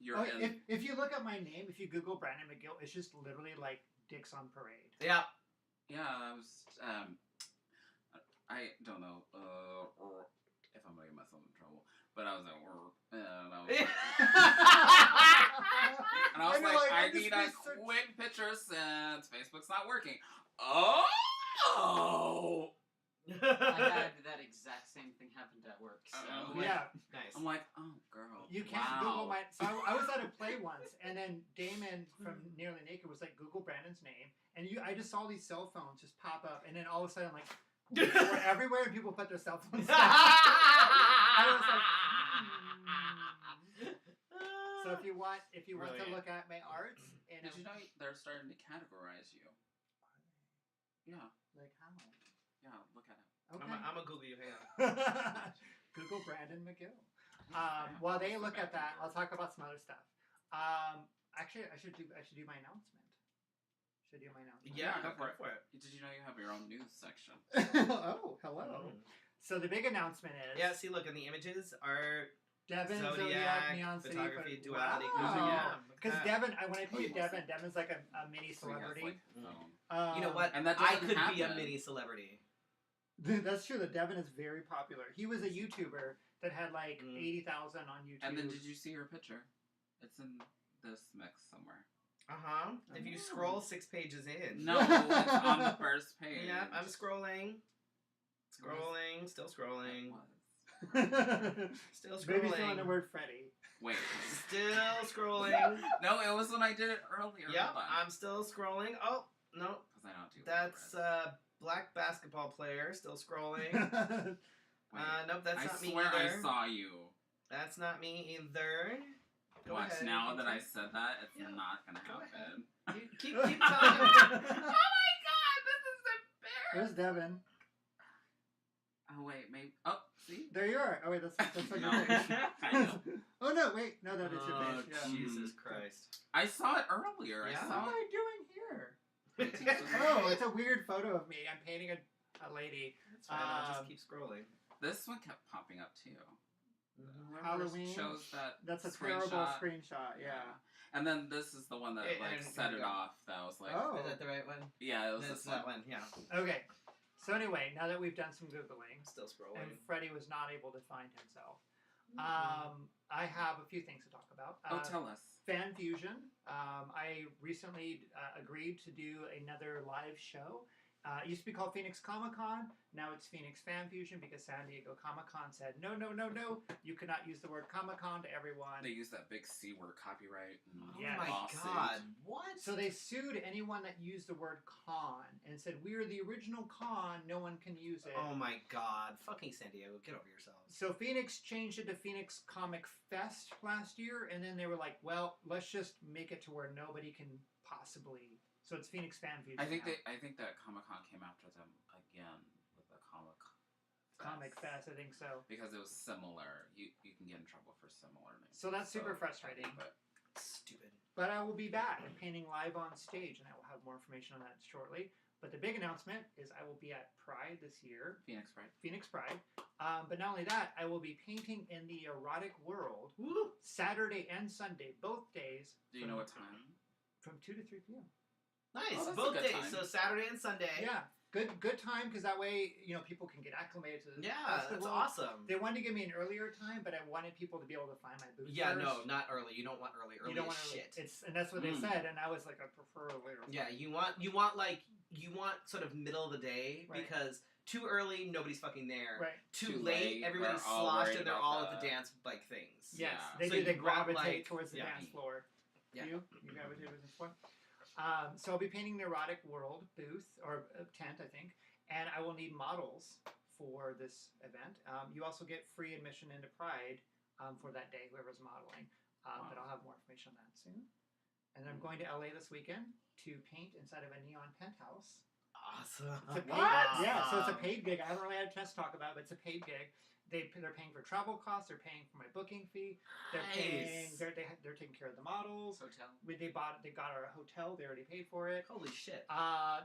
[SPEAKER 3] you're
[SPEAKER 2] Oh,
[SPEAKER 3] in.
[SPEAKER 2] if you look up my name, if you Google Brandon McGill, it's just literally like dicks on parade.
[SPEAKER 1] yeah.
[SPEAKER 3] Yeah, I was. I don't know if I'm gonna get myself in trouble, but I was at work and I was. And I was
[SPEAKER 2] And you're
[SPEAKER 3] like,
[SPEAKER 2] like,
[SPEAKER 3] I
[SPEAKER 2] I just
[SPEAKER 3] need a
[SPEAKER 2] researched-
[SPEAKER 3] quick picture since Facebook's not working. Oh!
[SPEAKER 4] I had that exact same thing happen at work. So
[SPEAKER 3] Uh-oh.
[SPEAKER 2] Yeah,
[SPEAKER 1] nice.
[SPEAKER 3] I'm like, oh, girl.
[SPEAKER 2] You can't Google my. So I was at a play once, and then Damon from Nearly Naked was like, Google Brandon's name, and I just saw these cell phones just pop up, and then all of a sudden, like, we're everywhere, and people put their cell phones down. I was like, So if you want to look at my arts, and
[SPEAKER 3] did you know they're starting to categorize you? Yeah.
[SPEAKER 2] Like how?
[SPEAKER 3] Yeah, look at it.
[SPEAKER 2] Okay.
[SPEAKER 1] I'm a Google you. Hang on.
[SPEAKER 2] Google Brandon McGill. While they look at that, I'll talk about some other stuff. Actually, I should do my announcement.
[SPEAKER 1] Yeah, go for it.
[SPEAKER 3] Did you know you have your own news section?
[SPEAKER 2] Oh, hello. So the big announcement is.
[SPEAKER 1] Yeah. See, look, in the images are.
[SPEAKER 2] Devin,
[SPEAKER 1] Zodiac,
[SPEAKER 2] Neon City,
[SPEAKER 1] photography, duality.
[SPEAKER 2] Wow.
[SPEAKER 1] Yeah,
[SPEAKER 2] because Devin, when I put Devin's like a mini celebrity.
[SPEAKER 1] You know what?
[SPEAKER 3] And that
[SPEAKER 1] I could
[SPEAKER 3] happen.
[SPEAKER 1] be a mini celebrity.
[SPEAKER 2] That's true. That Devin is very popular. He was a YouTuber that had like 80,000 on YouTube.
[SPEAKER 3] And then did you see her picture? It's in this mix somewhere.
[SPEAKER 1] If you scroll 6 pages in.
[SPEAKER 3] No, it's on the first page.
[SPEAKER 1] Yeah, I'm scrolling. Still scrolling. Still scrolling.
[SPEAKER 2] Maybe still on the word Freddy.
[SPEAKER 3] Wait.
[SPEAKER 1] Still scrolling.
[SPEAKER 3] No, it was when I did it earlier.
[SPEAKER 1] Yep, I'm still scrolling. Oh, no.
[SPEAKER 3] Because I don't do
[SPEAKER 1] That's black basketball player. Still scrolling. Nope, that's not me either.
[SPEAKER 3] I swear I saw you.
[SPEAKER 1] That's not me either.
[SPEAKER 3] Watch, now that I said that, it's not going to happen.
[SPEAKER 1] Keep talking.
[SPEAKER 3] Oh my god, this is embarrassing.
[SPEAKER 2] Where's Devin?
[SPEAKER 3] Oh wait, maybe. Oh, see?
[SPEAKER 2] There you are. Oh wait, that's like
[SPEAKER 3] No.
[SPEAKER 2] your page.
[SPEAKER 3] I know.
[SPEAKER 2] Oh no, wait, no, that is your page. Yeah.
[SPEAKER 1] Jesus Christ!
[SPEAKER 3] I saw it earlier.
[SPEAKER 1] Yeah.
[SPEAKER 3] I
[SPEAKER 2] What
[SPEAKER 3] saw
[SPEAKER 2] am
[SPEAKER 3] it.
[SPEAKER 2] I doing here?
[SPEAKER 3] Oh,
[SPEAKER 2] Oh, it's a weird photo of me. I'm painting a lady.
[SPEAKER 1] That's fine. I'll just keep scrolling.
[SPEAKER 3] This one kept popping up too.
[SPEAKER 2] Halloween.
[SPEAKER 3] Shows that.
[SPEAKER 2] That's a terrible screenshot. Yeah.
[SPEAKER 3] And then this is the one that set it off. That was like.
[SPEAKER 2] Oh.
[SPEAKER 1] Is that the right one?
[SPEAKER 3] Yeah, it was
[SPEAKER 1] That's
[SPEAKER 3] this
[SPEAKER 1] that
[SPEAKER 3] one.
[SPEAKER 1] one. Yeah.
[SPEAKER 2] Okay. So anyway, now that we've done some Googling,
[SPEAKER 1] Still scrolling.
[SPEAKER 2] and Freddy was not able to find himself, I have a few things to talk about.
[SPEAKER 3] Tell us.
[SPEAKER 2] Fan Fusion. I recently agreed to do another live show. It used to be called Phoenix Comic Con. Now it's Phoenix Fan Fusion because San Diego Comic Con said, no. You cannot use the word Comic Con to everyone.
[SPEAKER 3] They use that big C word, copyright.
[SPEAKER 1] Oh
[SPEAKER 2] Yeah.
[SPEAKER 1] my
[SPEAKER 3] lawsuit.
[SPEAKER 1] god! What?
[SPEAKER 2] So they sued anyone that used the word con and said, we're the original con, no one can use it.
[SPEAKER 1] Oh my god! Fucking San Diego, get over yourselves.
[SPEAKER 2] So Phoenix changed it to Phoenix Comic Fest last year, and then they were like, well, let's just make it to where nobody can possibly. So it's Phoenix Fan Fusion.
[SPEAKER 3] I think
[SPEAKER 2] now.
[SPEAKER 3] I think that Comic Con came after them again with the
[SPEAKER 2] Comic Fest, I think so.
[SPEAKER 3] because it was similar. You can get in trouble for similar names.
[SPEAKER 2] So that's super frustrating.
[SPEAKER 3] But
[SPEAKER 1] Stupid.
[SPEAKER 2] But I will be back painting live on stage, and I will have more information on that shortly. But the big announcement is I will be at Pride this year, Phoenix Pride. But not only that, I will be painting in the erotic world Saturday and Sunday, both days.
[SPEAKER 3] do you know what time?
[SPEAKER 2] From 2 to 3 p.m.
[SPEAKER 1] Nice.
[SPEAKER 3] Oh, that's a
[SPEAKER 1] Both
[SPEAKER 3] good
[SPEAKER 1] days.
[SPEAKER 3] time.
[SPEAKER 1] So Saturday and Sunday.
[SPEAKER 2] Yeah, good time because that way people can get acclimated to the
[SPEAKER 1] Yeah,
[SPEAKER 2] festival.
[SPEAKER 1] that's awesome.
[SPEAKER 2] They wanted to give me an earlier time, but I wanted people to be able to find my booth.
[SPEAKER 1] Yeah,
[SPEAKER 2] first.
[SPEAKER 1] no, not early. You don't want early. Early
[SPEAKER 2] You don't
[SPEAKER 1] is
[SPEAKER 2] want
[SPEAKER 1] shit.
[SPEAKER 2] and that's what they said, and I was like, I prefer later.
[SPEAKER 1] Yeah, you want sort of middle of the day
[SPEAKER 2] Right.
[SPEAKER 1] because too early nobody's fucking there.
[SPEAKER 2] Right.
[SPEAKER 1] Too
[SPEAKER 3] Too
[SPEAKER 1] late,
[SPEAKER 3] late,
[SPEAKER 1] everybody's
[SPEAKER 3] we're all
[SPEAKER 1] sloshed
[SPEAKER 3] worried
[SPEAKER 1] and they're
[SPEAKER 3] about
[SPEAKER 1] all at the
[SPEAKER 3] the-
[SPEAKER 1] dance things.
[SPEAKER 2] Yes,
[SPEAKER 3] Yeah.
[SPEAKER 2] they
[SPEAKER 1] So
[SPEAKER 2] do.
[SPEAKER 1] you
[SPEAKER 2] They
[SPEAKER 1] want,
[SPEAKER 2] gravitate
[SPEAKER 1] like-
[SPEAKER 2] towards the
[SPEAKER 1] yeah.
[SPEAKER 2] dance floor.
[SPEAKER 1] Yeah.
[SPEAKER 2] You gravitate towards the dance floor. So I'll be painting the Erotic World booth or tent, I think, and I will need models for this event. You also get free admission into Pride for that day, whoever's modeling. But I'll have more information on that soon. And then I'm going to LA this weekend to paint inside of a neon penthouse.
[SPEAKER 1] Awesome.
[SPEAKER 2] It's a paid,
[SPEAKER 1] What?
[SPEAKER 2] Yeah, so it's a paid gig. I haven't really had a chance to talk about it, but it's a paid gig. They're paying for travel costs. They're paying for my booking fee. They're paying.
[SPEAKER 1] Nice.
[SPEAKER 2] They're taking care of the models.
[SPEAKER 3] Hotel.
[SPEAKER 2] They got our hotel. They already paid for it.
[SPEAKER 1] Holy shit.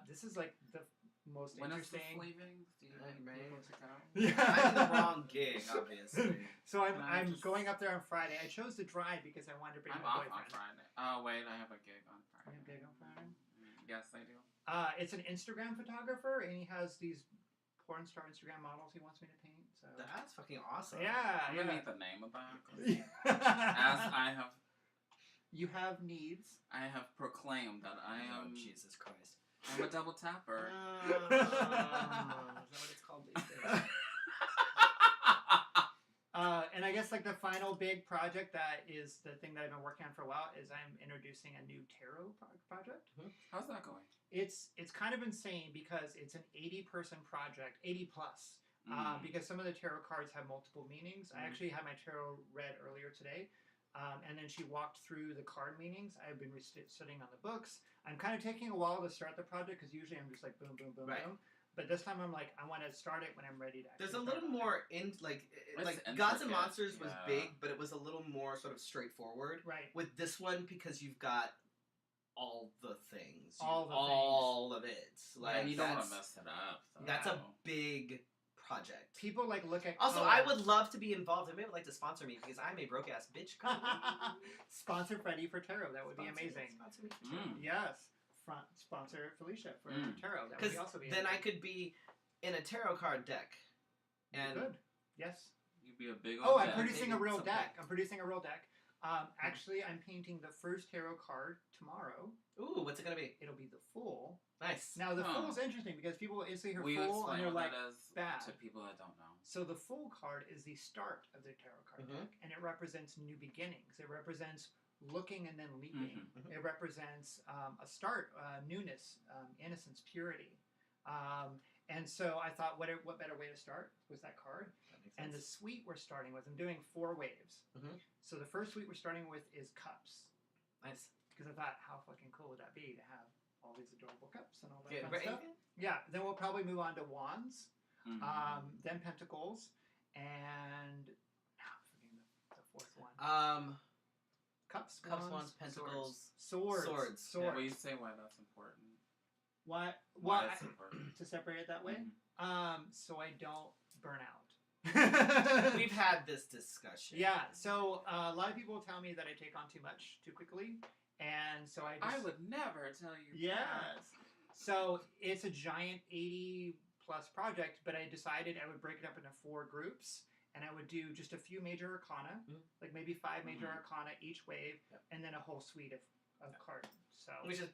[SPEAKER 2] This is like the most
[SPEAKER 3] When is this
[SPEAKER 2] interesting.
[SPEAKER 3] leaving? Do you
[SPEAKER 1] Right.
[SPEAKER 3] be able to go?
[SPEAKER 1] I'm in the wrong gig, obviously.
[SPEAKER 2] So I'm
[SPEAKER 3] No, just-
[SPEAKER 2] going up there on Friday. I chose to drive because I wanted to bring
[SPEAKER 3] I'm
[SPEAKER 2] my
[SPEAKER 3] off
[SPEAKER 2] boyfriend.
[SPEAKER 3] on Friday. Oh wait, I have a gig on
[SPEAKER 2] You
[SPEAKER 3] Friday.
[SPEAKER 2] have a gig on Friday?
[SPEAKER 3] Yes, I do.
[SPEAKER 2] It's an Instagram photographer, and he has these porn star Instagram models he wants me to paint. So
[SPEAKER 1] That's fucking awesome.
[SPEAKER 2] yeah,
[SPEAKER 3] I'm gonna need the name of that. 'Cause
[SPEAKER 2] yeah.
[SPEAKER 3] As I have
[SPEAKER 2] You have needs.
[SPEAKER 3] I have proclaimed that I
[SPEAKER 1] Oh,
[SPEAKER 3] am
[SPEAKER 1] Jesus Christ.
[SPEAKER 3] I'm a double tapper.
[SPEAKER 1] Is that what it's called these days?
[SPEAKER 2] And I guess guess like the final big project that is the thing that I've been working on for a while is I'm introducing a new tarot project.
[SPEAKER 3] How's that going?
[SPEAKER 2] It's kind of insane because it's an 80-person project, 80 plus. Because some of the tarot cards have multiple meanings. I actually had my tarot read earlier today, and then she walked through the card meanings. I've been studying on the books. I'm kind of taking a while to start the project because usually I'm just like boom, boom, boom, boom. But this time I'm like, I want to start it when I'm ready to.
[SPEAKER 1] There's a little more like Gods and Monsters was big, but it was a little more sort of straightforward.
[SPEAKER 2] Right.
[SPEAKER 1] With this one, because you've got all the things,
[SPEAKER 2] all
[SPEAKER 1] of it.
[SPEAKER 3] Like, and you don't want to mess it up. Though.
[SPEAKER 1] That's a big project.
[SPEAKER 2] People like look at.
[SPEAKER 1] Also, I would love to be involved. Maybe would like to sponsor me because I'm a broke ass bitch.
[SPEAKER 2] Sponsor Freddy for tarot. That would be amazing.
[SPEAKER 1] Sponsor me for tarot.
[SPEAKER 2] Yes. Sponsor Felicia for tarot. That would also be.
[SPEAKER 1] Then I could be in a tarot card deck. And
[SPEAKER 2] good. Yes.
[SPEAKER 3] You'd be a big.
[SPEAKER 2] Old I'm producing a real deck. I'm producing a real deck. Actually, I'm painting the first tarot card tomorrow.
[SPEAKER 1] Ooh, what's it gonna be?
[SPEAKER 2] It'll be the Fool.
[SPEAKER 1] Nice.
[SPEAKER 2] Now the Fool's interesting because people will instantly hear Fool and they're like, bad.
[SPEAKER 3] To people that don't know.
[SPEAKER 2] So the Fool card is the start of the tarot card deck, and it represents new beginnings. It represents looking and then leaping. It represents a start, newness, innocence, purity. And so I thought, what better way to start was that card? And the suite we're starting with, I'm doing 4 waves. So the first suite we're starting with is cups.
[SPEAKER 1] Nice.
[SPEAKER 2] Because I thought, how fucking cool would that be to have all these adorable cups and all that kind of stuff? Yeah. Then we'll probably move on to wands, then pentacles, and I'm forgetting the 4th one. Cups, wands,
[SPEAKER 1] pentacles,
[SPEAKER 2] swords.
[SPEAKER 3] Yeah, will you say why that's important?
[SPEAKER 2] Why
[SPEAKER 3] that's important?
[SPEAKER 2] To separate it that way? So I don't burn out.
[SPEAKER 1] We've had this discussion.
[SPEAKER 2] Yeah, so a lot of people tell me that I take on too much too quickly, and so I
[SPEAKER 3] would never tell you.
[SPEAKER 2] Yes. So it's a giant 80-plus project, but I decided I would break it up into 4 groups, and I would do just a few major arcana, like maybe 5 major arcana each wave, and then a whole suite of cards. So
[SPEAKER 1] which is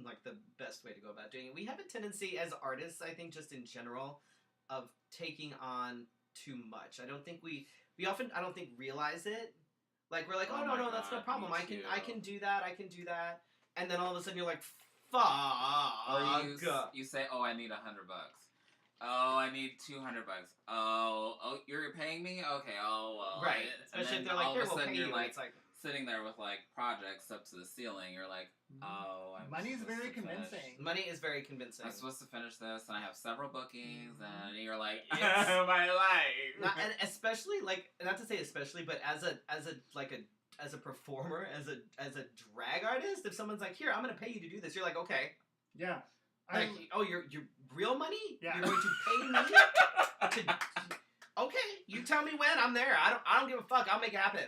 [SPEAKER 1] like the best way to go about doing it. We have a tendency as artists, I think, just in general, of taking on too much. I don't think we often realize it. Like we're like, oh no, that's no problem. I can do that. And then all of a sudden you're like, fuck.
[SPEAKER 3] Or you say, oh, I need $100. Oh, I need $200. Oh, you're paying me? Okay,
[SPEAKER 1] right. Especially if they're like, here, we'll pay you.
[SPEAKER 3] Like,
[SPEAKER 1] it's like
[SPEAKER 3] sitting there with like projects up to the ceiling. You're like, oh,
[SPEAKER 2] money's very convincing.
[SPEAKER 1] Money is very convincing.
[SPEAKER 3] I'm supposed to finish this, and I have several bookings, and you're like, my life.
[SPEAKER 1] And especially like, not to say especially, but as a performer, as a drag artist, if someone's like, here, I'm gonna pay you to do this, you're like, okay.
[SPEAKER 2] Yeah.
[SPEAKER 1] Like, your real money?
[SPEAKER 2] Yeah.
[SPEAKER 1] You're going to pay me okay, you tell me when, I'm there. I don't give a fuck. I'll make it happen.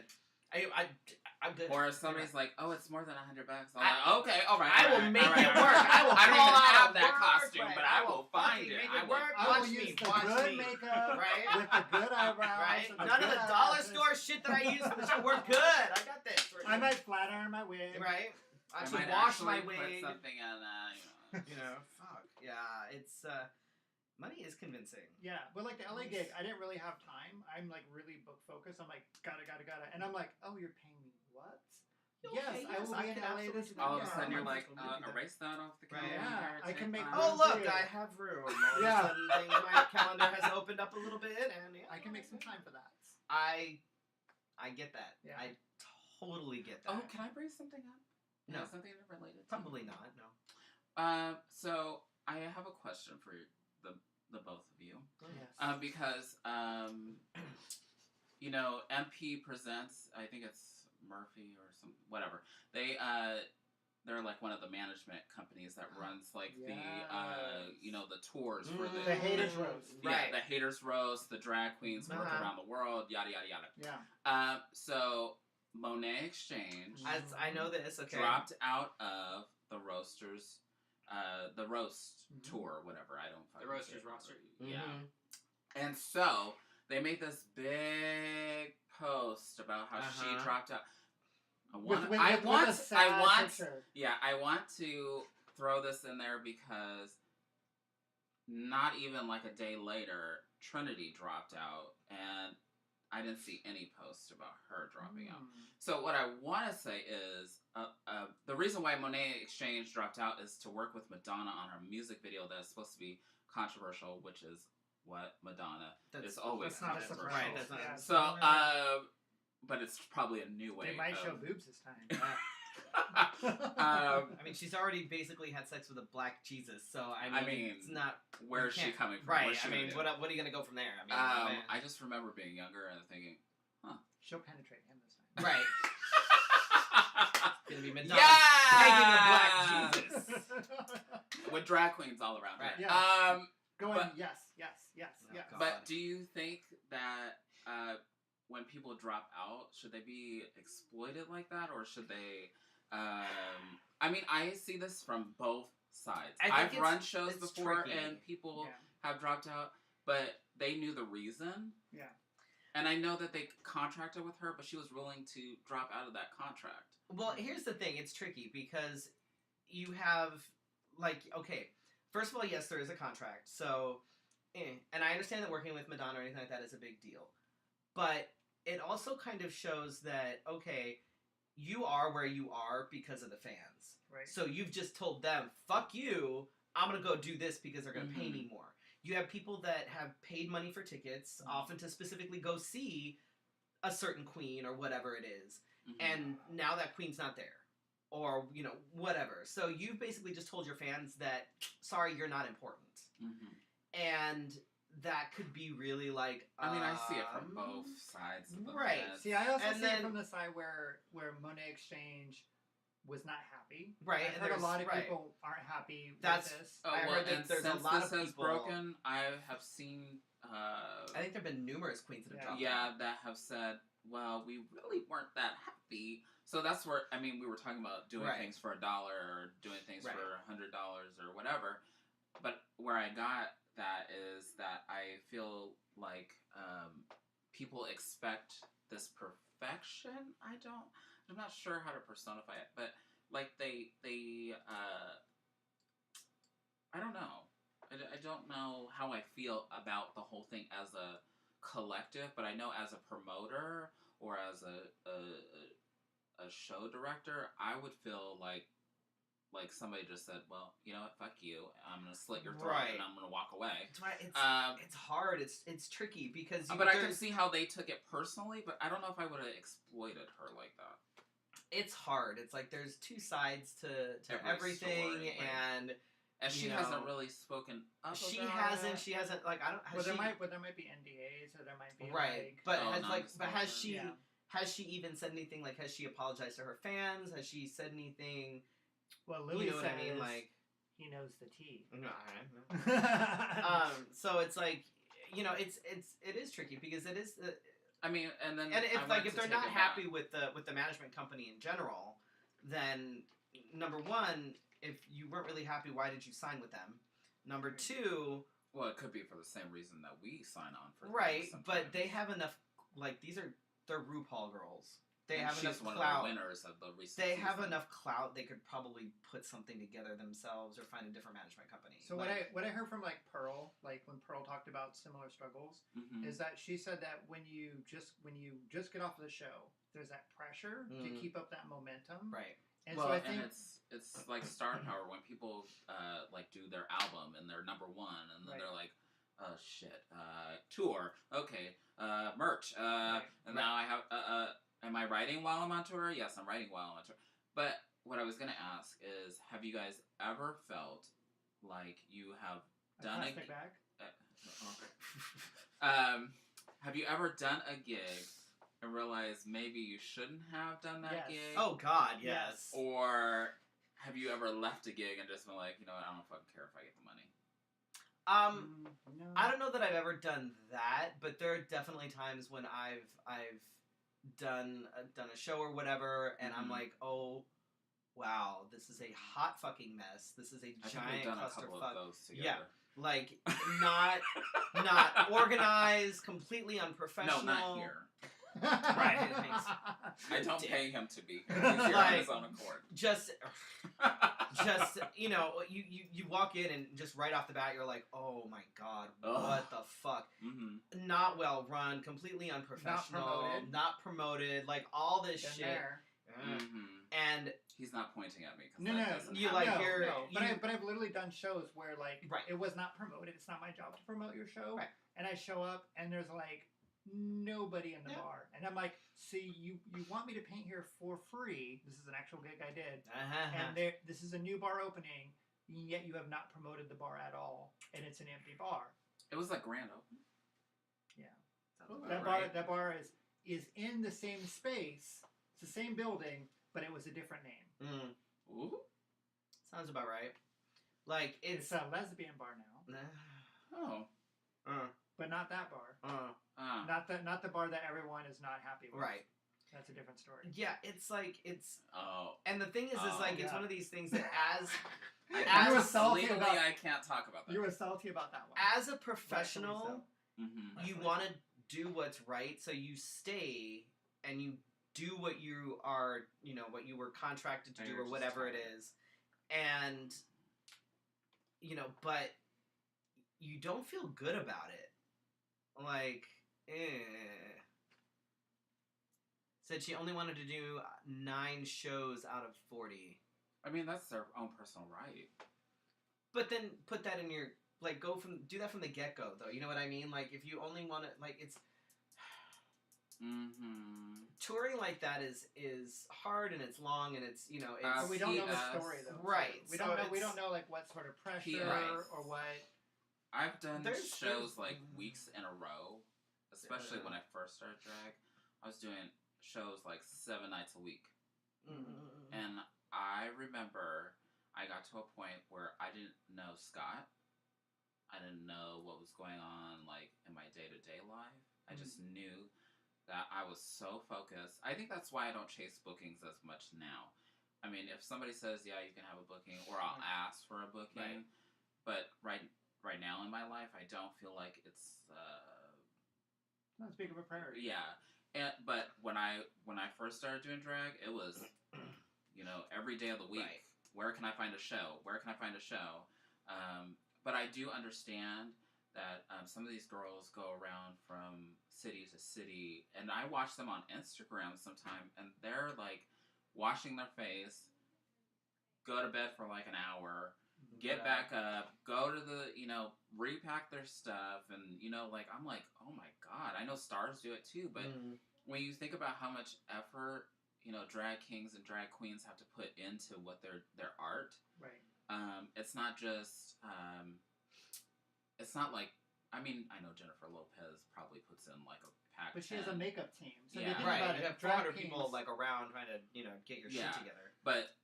[SPEAKER 1] I'm good.
[SPEAKER 3] Or if somebody's like, oh, it's more than $100. I'm like, okay, all right.
[SPEAKER 1] I will make it work. I will
[SPEAKER 3] I don't
[SPEAKER 1] call
[SPEAKER 3] even
[SPEAKER 1] out
[SPEAKER 3] have that costume,
[SPEAKER 1] right.
[SPEAKER 3] but I will find it.
[SPEAKER 1] Make
[SPEAKER 3] I
[SPEAKER 1] it work.
[SPEAKER 2] I
[SPEAKER 1] Watch
[SPEAKER 2] will
[SPEAKER 1] me.
[SPEAKER 2] use the
[SPEAKER 1] Watch
[SPEAKER 2] good
[SPEAKER 1] me.
[SPEAKER 2] makeup,
[SPEAKER 1] right?
[SPEAKER 2] With the good eyebrows.
[SPEAKER 1] Right?
[SPEAKER 2] And the
[SPEAKER 1] None of
[SPEAKER 2] good
[SPEAKER 1] the dollar
[SPEAKER 2] eyelashes.
[SPEAKER 1] store shit that I use for the show. We're good. I got this.
[SPEAKER 2] I might flat iron my wig.
[SPEAKER 1] Right? I
[SPEAKER 3] might
[SPEAKER 1] should wash my
[SPEAKER 3] put
[SPEAKER 1] wig.
[SPEAKER 3] something in,
[SPEAKER 1] Fuck. Yeah, it's money is convincing.
[SPEAKER 2] Yeah, but like the LA gig, I didn't really have time. I'm like really book focused. I'm like, gotta. And I'm like, oh, you're paying me what?
[SPEAKER 1] Okay,
[SPEAKER 2] I will be in LA this weekend.
[SPEAKER 3] all of a sudden you're like, erase that off the calendar.
[SPEAKER 2] Yeah, I can make.
[SPEAKER 1] Oh look, I have room. All of a sudden, my calendar has opened up a little bit, and
[SPEAKER 2] I can make some time for that.
[SPEAKER 1] I get that.
[SPEAKER 2] Yeah.
[SPEAKER 1] I totally get that.
[SPEAKER 3] Oh, can I bring something up?
[SPEAKER 1] No.
[SPEAKER 3] Something related.
[SPEAKER 1] Probably not. No.
[SPEAKER 3] So I have a question for the both of you.
[SPEAKER 2] Yes.
[SPEAKER 3] Because MP presents. I think it's Murphy or some whatever. They're like one of the management companies that runs like the tours for
[SPEAKER 2] the Haters Roast.
[SPEAKER 3] Yeah, the Haters Roast, the drag queens work around the world, yada yada yada.
[SPEAKER 2] Yeah.
[SPEAKER 3] So Monet Exchange,
[SPEAKER 1] As I know this, okay,
[SPEAKER 3] dropped out of the Roasters, the Roast tour, whatever. I don't.
[SPEAKER 4] The Roasters roster.
[SPEAKER 3] Yeah. And so they made this big post about how she dropped out. I want to throw this in there because not even like a day later, Trinity dropped out, and I didn't see any post about her dropping out. So what I want to say is the reason why Monet X Change dropped out is to work with Madonna on her music video that's supposed to be controversial, which is what Madonna is always
[SPEAKER 2] That's not a
[SPEAKER 3] controversial.
[SPEAKER 2] surprise.
[SPEAKER 1] Right, that's not.
[SPEAKER 2] Yeah.
[SPEAKER 3] So, but it's probably a new way.
[SPEAKER 2] They might
[SPEAKER 3] of,
[SPEAKER 2] show boobs this time.
[SPEAKER 1] I mean, she's already basically had sex with a black Jesus, so I mean it's not.
[SPEAKER 3] Where is she coming from?
[SPEAKER 1] Right.
[SPEAKER 3] What's she
[SPEAKER 1] I mean,
[SPEAKER 3] gonna do?
[SPEAKER 1] what are you gonna go from there? I mean, man.
[SPEAKER 3] I just remember being younger and thinking,
[SPEAKER 2] She'll penetrate him this time.
[SPEAKER 1] right. It's gonna be Madonna
[SPEAKER 3] yeah,
[SPEAKER 1] pegging a black Jesus.
[SPEAKER 3] with drag queens all around.
[SPEAKER 1] Right.
[SPEAKER 3] Her.
[SPEAKER 2] Yeah. Going,
[SPEAKER 3] but-
[SPEAKER 2] yes.
[SPEAKER 1] Oh, God.
[SPEAKER 3] But do you think that when people drop out, should they be exploited like that, or should they? I mean, I see this from both sides. I've run shows before,
[SPEAKER 1] tricky.
[SPEAKER 3] and people have dropped out, but they knew the reason.
[SPEAKER 2] Yeah.
[SPEAKER 3] And I know that they contracted with her, but she was willing to drop out of that contract.
[SPEAKER 1] Well, here's the thing. It's tricky because you have, like, okay, first of all, yes, there is a contract. So, and I understand that working with Madonna or anything like that is a big deal. But it also kind of shows that, okay, you are where you are because of the fans.
[SPEAKER 2] Right.
[SPEAKER 1] So you've just told them, fuck you, I'm going to go do this because they're going to pay me more. You have people that have paid money for tickets, often to specifically go see a certain queen or whatever it is. And now that queen's not there. Or, you know, whatever. So you've basically just told your fans that, sorry, you're not important. And that could be really like...
[SPEAKER 3] I mean, I see it from both sides of the
[SPEAKER 1] right.
[SPEAKER 3] fence.
[SPEAKER 2] See, I also
[SPEAKER 1] And
[SPEAKER 2] see
[SPEAKER 1] then-
[SPEAKER 2] it from the side where Monet X Change was not happy.
[SPEAKER 1] Right.
[SPEAKER 2] I've heard a lot of people aren't happy with this.
[SPEAKER 3] Oh,
[SPEAKER 1] I
[SPEAKER 3] well,
[SPEAKER 1] heard that
[SPEAKER 3] and
[SPEAKER 1] there's
[SPEAKER 3] since
[SPEAKER 1] a lot
[SPEAKER 3] this
[SPEAKER 1] of
[SPEAKER 3] has
[SPEAKER 1] people...
[SPEAKER 3] broken, I have seen...
[SPEAKER 1] I think there have been numerous queens that have dropped out.
[SPEAKER 3] that have said, well, we really weren't that happy. So that's where, I mean, we were talking about doing things for $1 or doing things for $100 or whatever. But where I got that is that I feel like people expect this perfection. I'm not sure how to personify it, but like they I don't know. I don't know how I feel about the whole thing as a collective, but I know as a promoter or as a show director, I would feel like somebody just said, well, you know what, fuck you, I'm gonna slit your throat and I'm gonna walk away.
[SPEAKER 1] That's why it's hard. It's tricky because
[SPEAKER 3] but I can see how they took it personally, but I don't know if I would have exploited her like that.
[SPEAKER 1] It's hard. It's like there's two sides to everything,
[SPEAKER 3] story, right. And she hasn't really spoken up about
[SPEAKER 1] She
[SPEAKER 3] it.
[SPEAKER 1] hasn't, like, I don't...
[SPEAKER 2] There might be NDAs, or there might be,
[SPEAKER 1] right,
[SPEAKER 2] like...
[SPEAKER 1] but
[SPEAKER 3] Oh,
[SPEAKER 1] has she even said anything, like, has she apologized to her fans? Has she said anything...
[SPEAKER 2] Well, Louis
[SPEAKER 1] you know
[SPEAKER 2] says
[SPEAKER 1] what I mean? Like,
[SPEAKER 2] he knows the tea.
[SPEAKER 1] So it's like, you know, it is tricky because it is...
[SPEAKER 3] I mean, and then...
[SPEAKER 1] And if they're not happy with the management company in general, then, number one... If you weren't really happy, why did you sign with them? Number two...
[SPEAKER 3] Well, it could be for the same reason that we sign on for
[SPEAKER 1] right,
[SPEAKER 3] things
[SPEAKER 1] but they have enough... Like, they're RuPaul girls. They have enough
[SPEAKER 3] one
[SPEAKER 1] clout.
[SPEAKER 3] Of the winners of the recent
[SPEAKER 1] They have
[SPEAKER 3] season.
[SPEAKER 1] enough clout. They could probably put something together themselves or find a different management company.
[SPEAKER 2] So what I heard from like Pearl, like when Pearl talked about similar struggles, is that she said that when you just get off of the show, there's that pressure to keep up that momentum.
[SPEAKER 1] Right.
[SPEAKER 2] And so I think
[SPEAKER 3] it's like star power when people like do their album and they're number one and then they're like, oh shit, tour, okay, merch, and now I have am I writing while I'm on tour? Yes, I'm writing while I'm on tour. But what I was gonna ask is, have you guys ever felt like you have done a
[SPEAKER 2] plastic bag?
[SPEAKER 3] Have you ever done a gig and realized maybe you shouldn't have done that gig?
[SPEAKER 1] Oh God, yes.
[SPEAKER 3] Or have you ever left a gig and just been like, you know what, I don't fucking care if I get the money?
[SPEAKER 2] No.
[SPEAKER 1] I don't know that I've ever done that, but there are definitely times when I've done a show or whatever, and I'm like, oh, wow, this is a hot fucking mess. This is a giant
[SPEAKER 3] done a
[SPEAKER 1] clusterfuck.
[SPEAKER 3] couple of those together.
[SPEAKER 1] Yeah, like not organized, completely unprofessional.
[SPEAKER 3] No, not here.
[SPEAKER 1] Right.
[SPEAKER 3] I don't pay him to be here. He's here on his own accord.
[SPEAKER 1] Just you know, you walk in and just right off the bat you're like, oh my God, what the fuck? not well run, completely unprofessional, not promoted, like all this
[SPEAKER 2] Been
[SPEAKER 1] shit.
[SPEAKER 2] there.
[SPEAKER 1] And
[SPEAKER 3] he's not pointing at me.
[SPEAKER 2] No. But I've literally done shows where like it was not promoted. It's not my job to promote your show.
[SPEAKER 1] Right.
[SPEAKER 2] And I show up and there's like nobody in the bar, and I'm like, see, you want me to paint here for free? This is an actual gig I did, and this is a new bar opening, yet you have not promoted the bar at all, and it's an empty bar.
[SPEAKER 3] It was like grand opening.
[SPEAKER 2] Yeah, that bar is in the same space. It's the same building, but it was a different name.
[SPEAKER 3] Ooh,
[SPEAKER 1] sounds about right. Like
[SPEAKER 2] it's a lesbian bar now. But not that bar. Not the bar that everyone is not happy with.
[SPEAKER 1] Right.
[SPEAKER 2] That's a different story.
[SPEAKER 1] Yeah, it's like it's.
[SPEAKER 3] Oh.
[SPEAKER 1] And the thing is like it's one of these things that
[SPEAKER 2] you were salty
[SPEAKER 3] legally,
[SPEAKER 2] about.
[SPEAKER 3] I can't talk about that.
[SPEAKER 2] You were salty about that one.
[SPEAKER 1] As a professional, you want to do what's right, so you stay and you do what you are, what you were contracted to do or whatever it is, and but you don't feel good about it. Like, said she only wanted to do 9 shows out of 40.
[SPEAKER 3] I mean, that's their own personal right.
[SPEAKER 1] But then put that in your, like, do that from the get-go, though. You know what I mean? Like, if you only want to, like, it's... Touring like that is hard, and it's long, and it's, it's...
[SPEAKER 2] we don't know the story, though.
[SPEAKER 1] Right.
[SPEAKER 2] We don't know, like, what sort of pressure or what...
[SPEAKER 3] I've done shows, like, weeks in a row, especially when I first started drag. I was doing shows, like, 7 nights a week. And I remember I got to a point where I didn't know Scott. I didn't know what was going on, like, in my day-to-day life. I just knew that I was so focused. I think that's why I don't chase bookings as much now. I mean, if somebody says, yeah, you can have a booking, or I'll ask for a booking, but right now in my life, I don't feel like it's...
[SPEAKER 2] not as big of a priority.
[SPEAKER 3] Yeah. But when I first started doing drag, it was, every day of the week.
[SPEAKER 1] Right.
[SPEAKER 3] Where can I find a show? Where can I find a show? But I do understand that some of these girls go around from city to city, and I watch them on Instagram sometime, and they're like washing their face, go to bed for like an hour, get back up, go to the, repack their stuff, and, like, I'm like, oh my God, I know stars do it too, but when you think about how much effort, drag kings and drag queens have to put into what their art,
[SPEAKER 2] right?
[SPEAKER 3] It's not just, it's not like, I mean, I know Jennifer Lopez probably puts in like a pack,
[SPEAKER 2] but she has a makeup team, so
[SPEAKER 3] yeah.
[SPEAKER 2] Right.
[SPEAKER 1] You have 400 people like around trying to, get your shit together.
[SPEAKER 3] But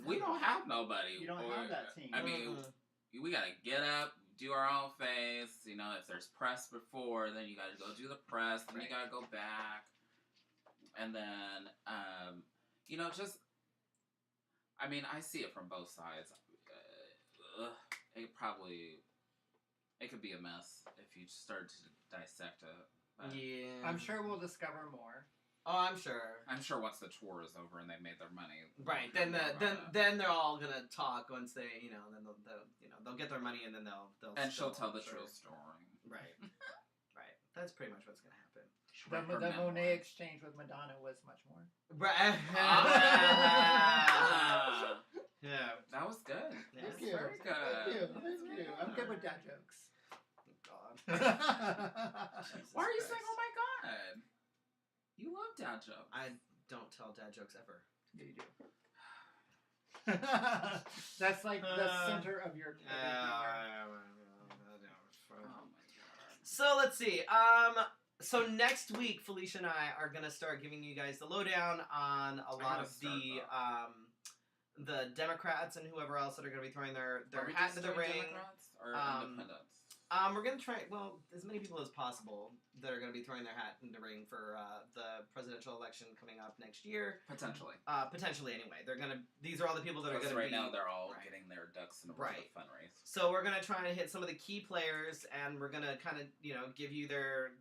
[SPEAKER 3] we don't have nobody.
[SPEAKER 2] You don't have that team.
[SPEAKER 3] I mean, we gotta get up, do our own face. If there's press before, then you gotta go do the press. Then you gotta go back, and then just. I mean, I see it from both sides. It could be a mess if you start to dissect it.
[SPEAKER 1] Yeah,
[SPEAKER 2] I'm sure we'll discover more.
[SPEAKER 1] Oh, I'm sure.
[SPEAKER 3] I'm sure once the tour is over and they made their money,
[SPEAKER 1] right? Then they're all gonna talk once they, then they'll get their money and then they'll
[SPEAKER 3] and she'll tell the true story.
[SPEAKER 1] Right, right. That's pretty much what's gonna happen.
[SPEAKER 2] The Monet exchange with Madonna was much more.
[SPEAKER 1] Right. Yeah,
[SPEAKER 3] that was good.
[SPEAKER 1] Yeah.
[SPEAKER 2] Thank you.
[SPEAKER 3] Very good.
[SPEAKER 2] Thank you. I'm good with dad jokes.
[SPEAKER 1] God.
[SPEAKER 3] Why are you saying, "Oh my God"? You love dad jokes.
[SPEAKER 1] I don't tell dad jokes ever.
[SPEAKER 2] Yeah, you do. That's like the center of your humor.
[SPEAKER 3] Oh my God.
[SPEAKER 1] So let's see. So next week, Felicia and I are gonna start giving you guys the lowdown on a lot of the Democrats and whoever else that are gonna be throwing their hat into the ring.
[SPEAKER 3] Democrats or independents?
[SPEAKER 1] We're going to try, as many people as possible that are going to be throwing their hat in the ring for the presidential election coming up next year.
[SPEAKER 3] Potentially.
[SPEAKER 1] Potentially, anyway. These are all the people that are going to be...
[SPEAKER 3] right now, they're all getting their ducks in a row to fundraise.
[SPEAKER 1] So we're going to try and hit some of the key players, and we're going to kind of, give you their,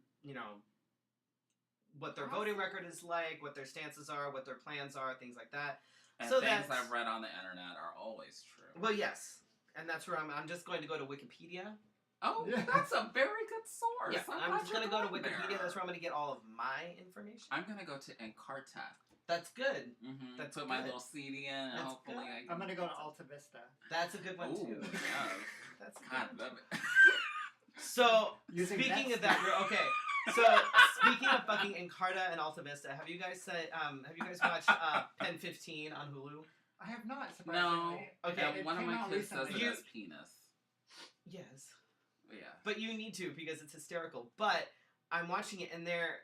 [SPEAKER 1] what their voting record is like, what their stances are, what their plans are, things like that.
[SPEAKER 3] And
[SPEAKER 1] so
[SPEAKER 3] things I've read on the internet are always true.
[SPEAKER 1] Well, yes. And that's where I'm just going to go to Wikipedia.
[SPEAKER 3] Oh, that's a very good source.
[SPEAKER 1] Yeah, I'm just gonna go to Wikipedia. That's where I'm gonna get all of my information.
[SPEAKER 3] I'm gonna go to Encarta.
[SPEAKER 1] That's good.
[SPEAKER 3] Mm-hmm.
[SPEAKER 1] That's
[SPEAKER 3] put my little CD in, and hopefully
[SPEAKER 2] I'm gonna go to Alta Vista.
[SPEAKER 1] That's a good one too.
[SPEAKER 3] Yeah.
[SPEAKER 1] That's
[SPEAKER 3] God,
[SPEAKER 1] good.
[SPEAKER 3] love it.
[SPEAKER 1] So
[SPEAKER 2] Using
[SPEAKER 1] speaking of
[SPEAKER 2] that
[SPEAKER 1] that, okay. So speaking of fucking Encarta and Alta Vista, have you guys watched Pen 15 on Hulu?
[SPEAKER 2] I have not,
[SPEAKER 3] No.
[SPEAKER 2] surprisingly.
[SPEAKER 1] Okay.
[SPEAKER 2] It
[SPEAKER 3] One of
[SPEAKER 2] came
[SPEAKER 3] my
[SPEAKER 2] out
[SPEAKER 3] kids says
[SPEAKER 2] recently.
[SPEAKER 3] it as penis.
[SPEAKER 1] Yes.
[SPEAKER 3] Yeah.
[SPEAKER 1] But you need to because it's hysterical. But I'm watching it and they're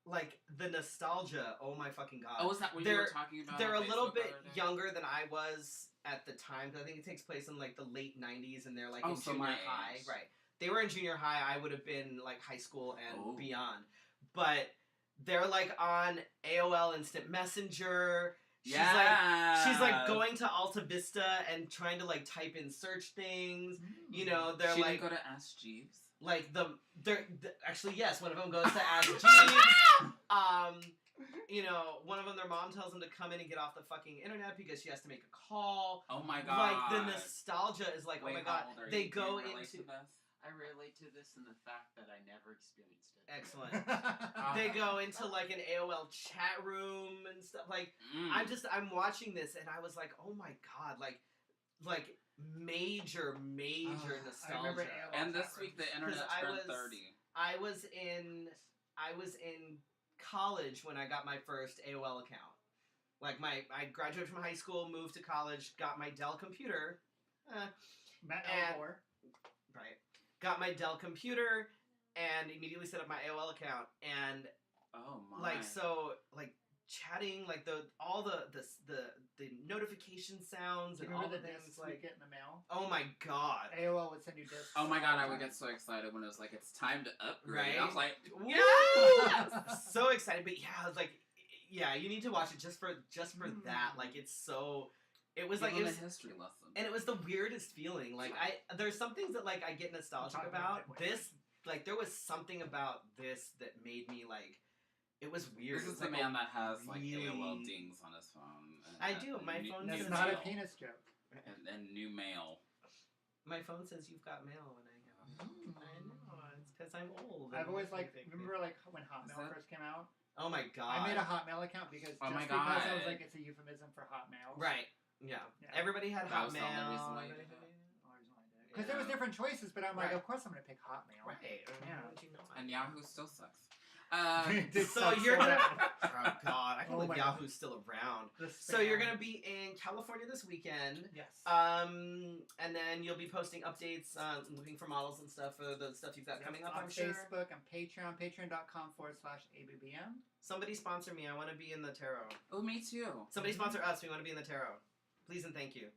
[SPEAKER 1] like the nostalgia. Oh my fucking god.
[SPEAKER 3] Oh, is that what you were talking about?
[SPEAKER 1] They're
[SPEAKER 3] on
[SPEAKER 1] a little
[SPEAKER 3] Facebook
[SPEAKER 1] bit
[SPEAKER 3] the other day?
[SPEAKER 1] younger than I was at the time. 'Cause I think it takes place in like the late 90s and they're like in
[SPEAKER 3] so
[SPEAKER 1] junior
[SPEAKER 3] my
[SPEAKER 1] high.
[SPEAKER 3] age.
[SPEAKER 1] Right. They were in junior high. I would have been like high school and
[SPEAKER 3] Oh.
[SPEAKER 1] beyond. But they're like on AOL Instant Messenger. She's like going to Alta Vista and trying to like type in search things. You know, they're
[SPEAKER 3] she
[SPEAKER 1] like
[SPEAKER 3] didn't go to Ask Jeeves.
[SPEAKER 1] like actually yes, one of them goes to Ask Jeeves. You know, one of them, their mom tells them to come in and get off the fucking internet because she has to make a call.
[SPEAKER 3] Oh my god.
[SPEAKER 1] Like the nostalgia is like,
[SPEAKER 3] Wait,
[SPEAKER 1] oh my
[SPEAKER 3] how
[SPEAKER 1] god.
[SPEAKER 3] old are
[SPEAKER 1] They
[SPEAKER 3] you?
[SPEAKER 1] go
[SPEAKER 3] Do you relate
[SPEAKER 1] into
[SPEAKER 3] to this?
[SPEAKER 4] I relate to this in the fact that I never experienced it.
[SPEAKER 1] excellent. They go into like an AOL chat room and stuff. Like I'm watching this and I was like, oh my god, like major nostalgia.
[SPEAKER 2] I remember AOL
[SPEAKER 3] And this
[SPEAKER 2] chat
[SPEAKER 3] week the
[SPEAKER 2] rooms.
[SPEAKER 3] internet turned 30.
[SPEAKER 1] I was in college when I got my first AOL account. Like I graduated from high school, moved to college, got my Dell computer.
[SPEAKER 2] Matt
[SPEAKER 1] and-
[SPEAKER 2] Elmore.
[SPEAKER 1] Right. Got my Dell computer and immediately set up my AOL account and
[SPEAKER 3] Oh my.
[SPEAKER 1] like chatting like the notification sounds
[SPEAKER 2] Do you
[SPEAKER 1] and all
[SPEAKER 2] remember
[SPEAKER 1] the
[SPEAKER 2] the
[SPEAKER 1] things
[SPEAKER 2] discs we
[SPEAKER 1] like
[SPEAKER 2] get in the mail?
[SPEAKER 1] oh my god.
[SPEAKER 2] AOL would send you discs.
[SPEAKER 3] Oh my god,
[SPEAKER 2] all the
[SPEAKER 3] I would
[SPEAKER 2] time.
[SPEAKER 3] get so excited when it was like, it's time to upgrade.
[SPEAKER 1] Right?
[SPEAKER 3] I was like,
[SPEAKER 1] Yeah, so excited, but yeah, it's like, yeah, you need to watch it just for that. Like, it's so. It was like
[SPEAKER 3] give
[SPEAKER 1] it
[SPEAKER 3] them
[SPEAKER 1] was,
[SPEAKER 3] a history lesson.
[SPEAKER 1] and it was the weirdest feeling. Like there's some things that like I get nostalgic about. This, like, there was something about this that made me like. It was weird.
[SPEAKER 3] This
[SPEAKER 1] It
[SPEAKER 3] is
[SPEAKER 1] was
[SPEAKER 3] the
[SPEAKER 1] like
[SPEAKER 3] man that has like
[SPEAKER 1] really-
[SPEAKER 3] AOL dings on his phone. And,
[SPEAKER 1] I do, my phone
[SPEAKER 2] That's
[SPEAKER 1] New
[SPEAKER 2] not a
[SPEAKER 3] mail.
[SPEAKER 2] penis joke.
[SPEAKER 3] And new mail.
[SPEAKER 1] My phone says you've got mail when I go. I know it's because I'm old.
[SPEAKER 2] I've
[SPEAKER 1] and
[SPEAKER 2] always like
[SPEAKER 1] everything.
[SPEAKER 2] remember like when
[SPEAKER 3] Is
[SPEAKER 2] Hotmail
[SPEAKER 3] that-
[SPEAKER 2] first came out.
[SPEAKER 1] Oh my god!
[SPEAKER 2] I made a Hotmail account because
[SPEAKER 3] Oh my
[SPEAKER 2] because I was
[SPEAKER 3] God.
[SPEAKER 2] like it's a euphemism for Hotmail.
[SPEAKER 1] right. Yeah.
[SPEAKER 2] Yeah.
[SPEAKER 1] Everybody had
[SPEAKER 3] That was the only
[SPEAKER 1] Hotmail.
[SPEAKER 3] reason why you did it.
[SPEAKER 2] Because there was
[SPEAKER 3] Yeah.
[SPEAKER 2] different choices, but I'm like,
[SPEAKER 1] Right.
[SPEAKER 2] of course I'm gonna pick Hotmail.
[SPEAKER 1] Right.
[SPEAKER 2] Yeah.
[SPEAKER 1] How would you know?
[SPEAKER 3] And Yahoo still sucks.
[SPEAKER 2] It
[SPEAKER 1] So
[SPEAKER 2] sucks
[SPEAKER 1] you're gonna.
[SPEAKER 2] bad.
[SPEAKER 1] Oh god! I can't
[SPEAKER 2] Oh
[SPEAKER 1] believe
[SPEAKER 2] my God.
[SPEAKER 1] Yahoo's still around.
[SPEAKER 2] The
[SPEAKER 1] So you're
[SPEAKER 2] spam.
[SPEAKER 1] gonna be in California this weekend.
[SPEAKER 2] Yes.
[SPEAKER 1] And then you'll be posting updates, looking for models and stuff for the stuff you've got
[SPEAKER 2] Yep,
[SPEAKER 1] coming up.
[SPEAKER 2] on
[SPEAKER 1] I'm sure.
[SPEAKER 2] Facebook and Patreon, patreon.com/ABBM.
[SPEAKER 1] Somebody sponsor me. I want to be in the tarot.
[SPEAKER 3] Oh, me too.
[SPEAKER 1] Somebody sponsor us. We want to be in the tarot. Please and thank you.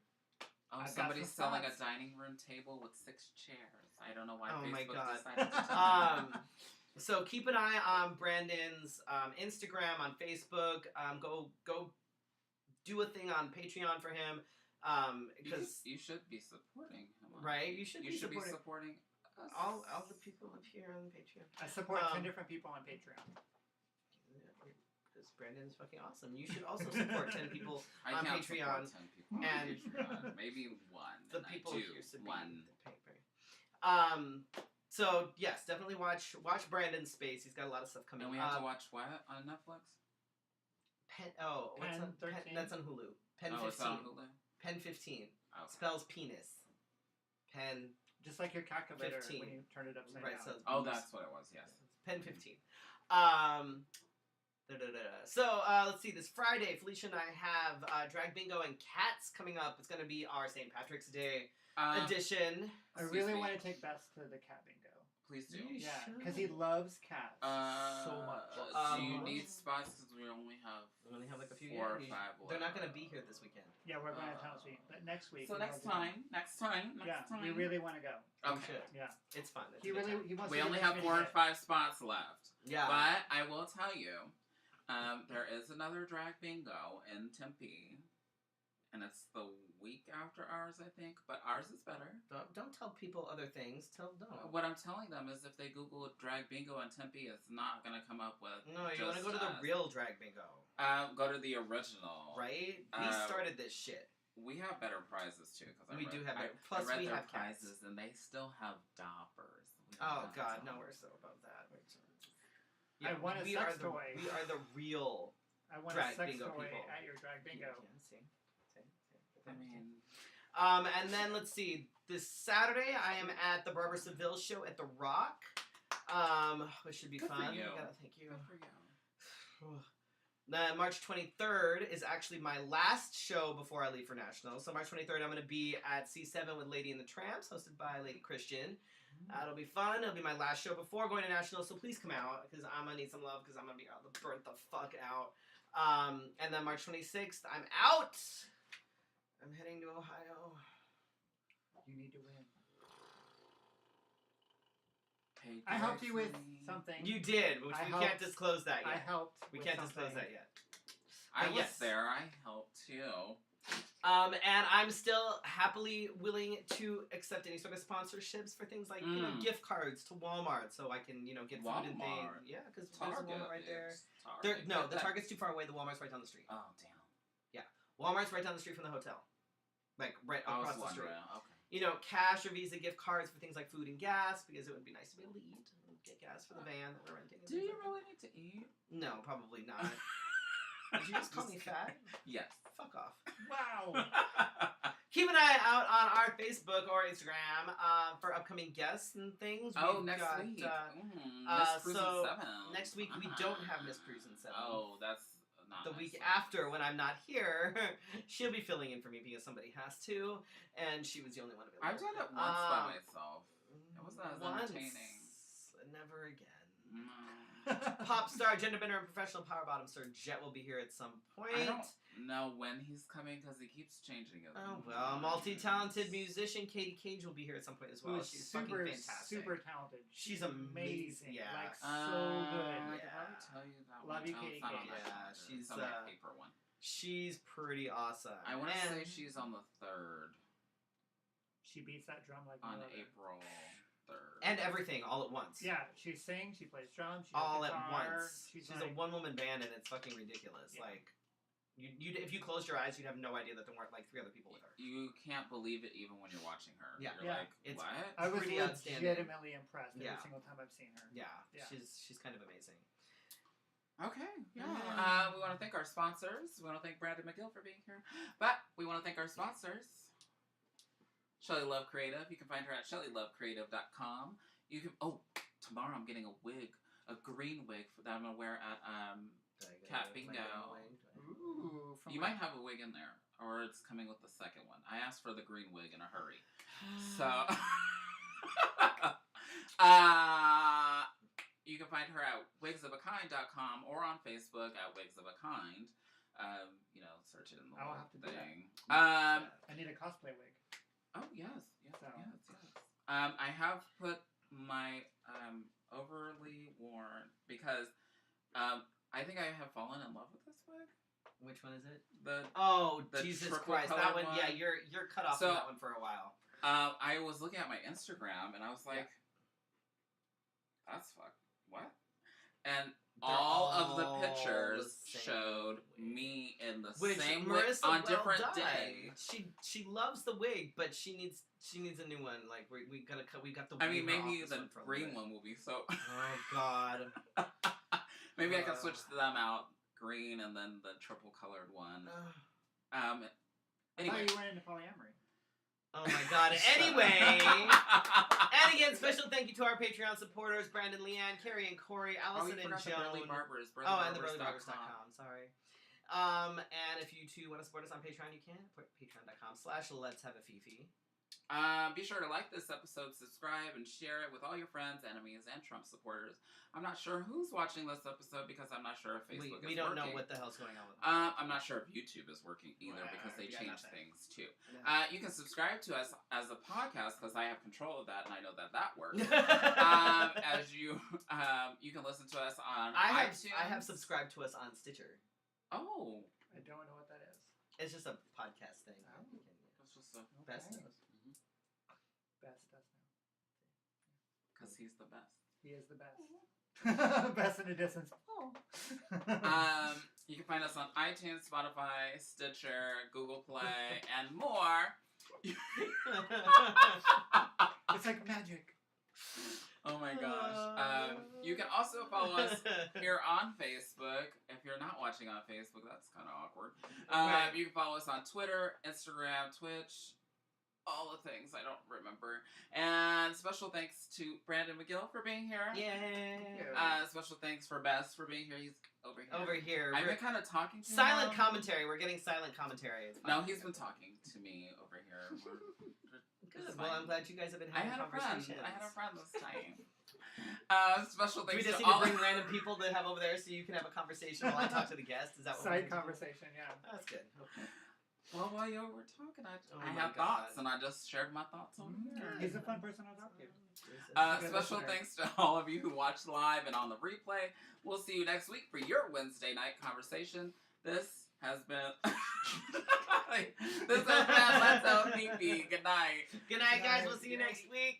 [SPEAKER 3] Oh,
[SPEAKER 2] I've got
[SPEAKER 3] somebody's
[SPEAKER 2] some
[SPEAKER 3] selling a
[SPEAKER 2] thoughts.
[SPEAKER 3] dining room table with 6 chairs. I don't know why
[SPEAKER 1] Oh my
[SPEAKER 3] Facebook
[SPEAKER 1] God.
[SPEAKER 3] decided to do that.
[SPEAKER 1] So keep an eye on Brandon's Instagram, on Facebook. Go do a thing on Patreon for him. Because
[SPEAKER 3] you should be supporting him.
[SPEAKER 1] right, you should be
[SPEAKER 3] supporting us.
[SPEAKER 1] all the people up here on Patreon.
[SPEAKER 2] I support 10
[SPEAKER 1] Um,
[SPEAKER 2] different people on Patreon.
[SPEAKER 1] Because Brandon's fucking awesome. You should also support 10 people
[SPEAKER 3] I
[SPEAKER 1] on
[SPEAKER 3] can't
[SPEAKER 1] Patreon.
[SPEAKER 3] support 10 people on
[SPEAKER 1] and
[SPEAKER 3] Patreon. Maybe one.
[SPEAKER 1] The
[SPEAKER 3] and
[SPEAKER 1] people
[SPEAKER 3] I do.
[SPEAKER 1] here should be
[SPEAKER 3] One.
[SPEAKER 1] the paper. So yes, definitely watch Brandon's space. He's got a lot of stuff coming.
[SPEAKER 3] And we have to watch what on Netflix?
[SPEAKER 1] What's
[SPEAKER 2] Pen
[SPEAKER 1] on
[SPEAKER 2] 13?
[SPEAKER 1] that's on Hulu. Pen
[SPEAKER 3] Oh, it's
[SPEAKER 1] 15.
[SPEAKER 3] on Hulu?
[SPEAKER 1] Pen 15
[SPEAKER 3] Okay.
[SPEAKER 1] spells penis. Pen
[SPEAKER 2] Just like your calculator
[SPEAKER 1] 15.
[SPEAKER 2] when you turn it upside
[SPEAKER 1] right.
[SPEAKER 2] down.
[SPEAKER 1] So
[SPEAKER 3] Oh, that's what it was, yes.
[SPEAKER 1] Pen 15. So let's see. This Friday, Felicia and I have Drag Bingo and Cats coming up. It's going to be our St. Patrick's Day edition.
[SPEAKER 2] I
[SPEAKER 3] Excuse
[SPEAKER 2] really
[SPEAKER 3] me.
[SPEAKER 2] want to take Bess to the cat bingo.
[SPEAKER 3] Please do.
[SPEAKER 1] You
[SPEAKER 2] Yeah,
[SPEAKER 1] should.
[SPEAKER 2] because he loves cats so much.
[SPEAKER 3] Do you need spots? Because we only have
[SPEAKER 1] We only have like a few
[SPEAKER 3] 4 or
[SPEAKER 1] years.
[SPEAKER 3] 5
[SPEAKER 1] They're not going to be here this weekend.
[SPEAKER 2] Yeah, we're going to town this week, but next week.
[SPEAKER 3] So
[SPEAKER 2] we'll
[SPEAKER 3] next
[SPEAKER 2] do-
[SPEAKER 3] time.
[SPEAKER 2] Yeah, we really want to go.
[SPEAKER 3] Okay.
[SPEAKER 1] should.
[SPEAKER 2] Yeah,
[SPEAKER 1] It's fun. It's
[SPEAKER 2] he
[SPEAKER 1] a good
[SPEAKER 2] really
[SPEAKER 1] time.
[SPEAKER 2] he wants.
[SPEAKER 3] We
[SPEAKER 2] to
[SPEAKER 3] only
[SPEAKER 2] get
[SPEAKER 3] have
[SPEAKER 2] this
[SPEAKER 3] 4 or
[SPEAKER 2] mini
[SPEAKER 3] 5 spots left.
[SPEAKER 1] Yeah.
[SPEAKER 3] But I will tell you, there is another drag bingo in Tempe. And it's the week after ours, I think. But ours is better.
[SPEAKER 1] Don't tell people other things. Don't.
[SPEAKER 3] What I'm telling them is if they Google drag bingo in Tempe, it's not going to come up with
[SPEAKER 1] No, you want to
[SPEAKER 3] just
[SPEAKER 1] go to the
[SPEAKER 3] us.
[SPEAKER 1] real Drag Bingo,
[SPEAKER 3] Go to the original.
[SPEAKER 1] right? We started this shit.
[SPEAKER 3] We have better prizes, too. Cause
[SPEAKER 1] We do have better-
[SPEAKER 3] I
[SPEAKER 1] plus
[SPEAKER 3] read
[SPEAKER 1] we
[SPEAKER 3] their
[SPEAKER 1] have cats.
[SPEAKER 3] prizes, and they still have doppers.
[SPEAKER 1] Oh God, no, we're so above that.
[SPEAKER 2] I want a sex toy.
[SPEAKER 1] We are the real.
[SPEAKER 2] I want
[SPEAKER 1] drag
[SPEAKER 2] a sex
[SPEAKER 1] bingo
[SPEAKER 2] toy
[SPEAKER 1] people.
[SPEAKER 2] at your drag bingo.
[SPEAKER 1] Yeah, see.
[SPEAKER 3] I mean,
[SPEAKER 1] And then let's see. This Saturday, I am at the Barbara Seville show at the Rock. Which should be
[SPEAKER 3] Good
[SPEAKER 1] fun.
[SPEAKER 3] for you.
[SPEAKER 1] Thank you.
[SPEAKER 3] good for you.
[SPEAKER 1] March 23rd is actually my last show before I leave for National. So March 23rd, I'm going to be at C7 with Lady and the Tramps, hosted by Lady Christian. It'll be fun. It'll be my last show before going to National, so please come out, because I'm going to need some love, because I'm going to be burnt the fuck out. And then March 26th, I'm out! I'm heading to Ohio.
[SPEAKER 2] You need to win.
[SPEAKER 3] Hey,
[SPEAKER 2] I helped you with
[SPEAKER 3] Gracie.
[SPEAKER 2] something.
[SPEAKER 1] You did, which we can't disclose that
[SPEAKER 2] I
[SPEAKER 1] yet.
[SPEAKER 2] helped.
[SPEAKER 1] We
[SPEAKER 2] with
[SPEAKER 1] can't
[SPEAKER 2] something.
[SPEAKER 1] disclose that yet.
[SPEAKER 3] I was
[SPEAKER 1] yes.
[SPEAKER 3] there. I helped too.
[SPEAKER 1] And I'm still happily willing to accept any sort of sponsorships for things like, gift cards to Walmart, so I can, get food and things. Yeah, because there's a Walmart right there. The Target's too far away. The Walmart's right down the street.
[SPEAKER 3] Oh, damn.
[SPEAKER 1] Yeah. Walmart's right down the street from the hotel. Like, right across the street.
[SPEAKER 3] Okay.
[SPEAKER 1] Cash or Visa gift cards for things like food and gas, because it would be nice to be able to eat and get gas for the van that we're renting.
[SPEAKER 3] Do you really need to eat?
[SPEAKER 1] No, probably not. Did you just call me fat?
[SPEAKER 3] Yes.
[SPEAKER 1] Fuck off.
[SPEAKER 2] Wow.
[SPEAKER 1] Keep an eye out on our Facebook or Instagram for upcoming guests and things.
[SPEAKER 3] Next week. Miss
[SPEAKER 1] So
[SPEAKER 3] 7.
[SPEAKER 1] next week we don't have Miss Cruise in 7.
[SPEAKER 3] Oh, that's not
[SPEAKER 1] the
[SPEAKER 3] nice.
[SPEAKER 1] week after, when I'm not here, she'll be filling in for me because somebody has to, and she was the only one available.
[SPEAKER 3] I've done it once by myself. It wasn't as entertaining.
[SPEAKER 1] Never again.
[SPEAKER 3] No.
[SPEAKER 1] Pop star, gender bender, and professional power bottom Sir Jet will be here at some point.
[SPEAKER 3] I don't know when he's coming because he keeps changing it.
[SPEAKER 1] Oh well, multi-talented musician Katie Cage will be here at some point as well.
[SPEAKER 2] Who's
[SPEAKER 1] She's
[SPEAKER 2] super,
[SPEAKER 1] fucking fantastic.
[SPEAKER 2] super talented.
[SPEAKER 1] She's amazing. Yeah.
[SPEAKER 2] Like so good.
[SPEAKER 3] I could probably tell you that
[SPEAKER 2] Love
[SPEAKER 3] one.
[SPEAKER 2] you,
[SPEAKER 3] No,
[SPEAKER 2] Katie
[SPEAKER 3] it's not on
[SPEAKER 2] Cage.
[SPEAKER 3] my
[SPEAKER 1] Yeah,
[SPEAKER 3] calendar.
[SPEAKER 1] she's,
[SPEAKER 3] It's on my paper one.
[SPEAKER 1] She's pretty awesome.
[SPEAKER 3] I want to
[SPEAKER 1] And-
[SPEAKER 3] say she's on the 3rd
[SPEAKER 2] She beats that drum like
[SPEAKER 3] on
[SPEAKER 2] no other.
[SPEAKER 3] April 3rd.
[SPEAKER 1] and everything all at once.
[SPEAKER 2] Yeah, she sings, she plays drums, she
[SPEAKER 1] all
[SPEAKER 2] does
[SPEAKER 1] at
[SPEAKER 2] guitar,
[SPEAKER 1] once. She's
[SPEAKER 2] like,
[SPEAKER 1] a one-woman band, and it's fucking ridiculous.
[SPEAKER 2] Yeah.
[SPEAKER 1] Like, you if you closed your eyes, you'd have no idea that there weren't like 3 other people with her.
[SPEAKER 3] You can't believe it even when you're watching her.
[SPEAKER 1] Yeah.
[SPEAKER 3] You're
[SPEAKER 2] Yeah.
[SPEAKER 3] like,
[SPEAKER 1] It's-
[SPEAKER 3] what?
[SPEAKER 2] I was
[SPEAKER 1] pretty outstanding.
[SPEAKER 2] legitimately impressed every
[SPEAKER 1] Yeah.
[SPEAKER 2] single time I've seen her.
[SPEAKER 1] Yeah,
[SPEAKER 2] Yeah.
[SPEAKER 1] she's kind of amazing.
[SPEAKER 3] Okay, yeah.
[SPEAKER 1] Yeah.
[SPEAKER 3] We want to thank our sponsors. We want to thank Brandon McGill for being here. But we want to thank our sponsors. Shelly Love Creative. You can find her at shellylovecreative.com. You can, tomorrow I'm getting a wig, a green wig that I'm going to wear at Cat Bingo.
[SPEAKER 2] Ooh, from
[SPEAKER 3] You might have a wig in there, or it's coming with the second one. I asked for the green wig in a hurry. So, you can find her at wigsofakind.com or on Facebook at Wigs of a Kind. Search it in the
[SPEAKER 2] I'll
[SPEAKER 3] little
[SPEAKER 2] have to do that.
[SPEAKER 3] thing.
[SPEAKER 2] I need a cosplay wig.
[SPEAKER 3] Oh, yes.
[SPEAKER 2] So.
[SPEAKER 3] I have put my overly worn, because I think I have fallen in love with this wig.
[SPEAKER 1] Which one is it?
[SPEAKER 3] The
[SPEAKER 1] Jesus
[SPEAKER 3] triple
[SPEAKER 1] Christ! That
[SPEAKER 3] colored
[SPEAKER 1] one,
[SPEAKER 3] one.
[SPEAKER 1] yeah, you're cut off
[SPEAKER 3] So-
[SPEAKER 1] from that one for a while.
[SPEAKER 3] I was looking at my Instagram and I was like, that's what? And all of the pictures
[SPEAKER 1] the same
[SPEAKER 3] showed
[SPEAKER 1] wig.
[SPEAKER 3] me in the
[SPEAKER 1] Which
[SPEAKER 3] same wig
[SPEAKER 1] Marissa
[SPEAKER 3] on
[SPEAKER 1] well
[SPEAKER 3] different
[SPEAKER 1] done.
[SPEAKER 3] days.
[SPEAKER 1] She loves the wig, but she needs a new one. Like we got the.
[SPEAKER 3] I mean,
[SPEAKER 1] wig
[SPEAKER 3] maybe
[SPEAKER 1] off
[SPEAKER 3] the
[SPEAKER 1] this one
[SPEAKER 3] green one will be so.
[SPEAKER 1] Oh God.
[SPEAKER 3] Maybe I can switch them out, green and then the triple colored one.
[SPEAKER 2] I
[SPEAKER 3] Anyway.
[SPEAKER 2] thought you went into polyamory.
[SPEAKER 1] Oh my God. Anyway. And again, special thank you to our Patreon supporters: Brandon, Leanne, Carrie, and Corey, Allison, and Joan.
[SPEAKER 3] Burley Barbers.
[SPEAKER 1] And the BurleyBarbers.com. Sorry. And if you too want to support us on Patreon, you can. Patreon.com/Let's Have a Fefe.
[SPEAKER 3] Be sure to like this episode, subscribe, and share it with all your friends, enemies, and Trump supporters. I'm not sure who's watching this episode because I'm not sure if Facebook is working.
[SPEAKER 1] We don't know what the hell's going on with it.
[SPEAKER 3] I'm not sure if YouTube is working either because they changed things too. You can subscribe to us as a podcast because I have control of that and I know that works. As you can listen to us on iTunes.
[SPEAKER 1] I have subscribed to us on Stitcher.
[SPEAKER 3] Oh.
[SPEAKER 2] I don't know what that is.
[SPEAKER 1] It's just a podcast thing.
[SPEAKER 3] That's just a
[SPEAKER 1] Best knows.
[SPEAKER 2] Best does know.
[SPEAKER 3] because he's the best.
[SPEAKER 2] He is the best. Best in a distance. Oh.
[SPEAKER 3] You can find us on iTunes, Spotify, Stitcher, Google Play, and more.
[SPEAKER 2] It's like magic.
[SPEAKER 3] Oh my gosh. You can also follow us here on Facebook. If you're not watching on Facebook, that's kind of awkward.
[SPEAKER 1] Right.
[SPEAKER 3] You can follow us on Twitter, Instagram, Twitch, all the things I don't remember. And special thanks to Brandon McGill for being here.
[SPEAKER 1] Yay.
[SPEAKER 3] Special thanks for Bess for being here. He's over here.
[SPEAKER 1] Over here.
[SPEAKER 3] I've been kind of talking to
[SPEAKER 1] silent
[SPEAKER 3] him.
[SPEAKER 1] commentary. We're getting silent commentary.
[SPEAKER 3] No, he's been talking to me over here.
[SPEAKER 1] Good. Well, I'm glad you guys have been
[SPEAKER 3] I
[SPEAKER 1] having
[SPEAKER 3] had a friend.
[SPEAKER 1] conversations.
[SPEAKER 3] I had a friend this time. Special
[SPEAKER 1] Do we
[SPEAKER 3] thanks
[SPEAKER 1] just
[SPEAKER 3] to
[SPEAKER 1] need to
[SPEAKER 3] all
[SPEAKER 1] bring random people to have over there so you can have a conversation while I talk to the guest? Is that what
[SPEAKER 2] Side
[SPEAKER 1] we're gonna do?
[SPEAKER 2] conversation, yeah.
[SPEAKER 1] That's good. Okay.
[SPEAKER 3] Well, while you were talking, I
[SPEAKER 1] my
[SPEAKER 3] had
[SPEAKER 1] God.
[SPEAKER 3] thoughts, and I just shared my thoughts on here.
[SPEAKER 2] He's a fun person to talk to. Good
[SPEAKER 3] Special
[SPEAKER 2] listener.
[SPEAKER 3] thanks to all of you who watched live and on the replay. We'll see you next week for your Wednesday night conversation. This has been Let's Out Fefe. Good night.
[SPEAKER 1] Good night, guys. We'll see you next week.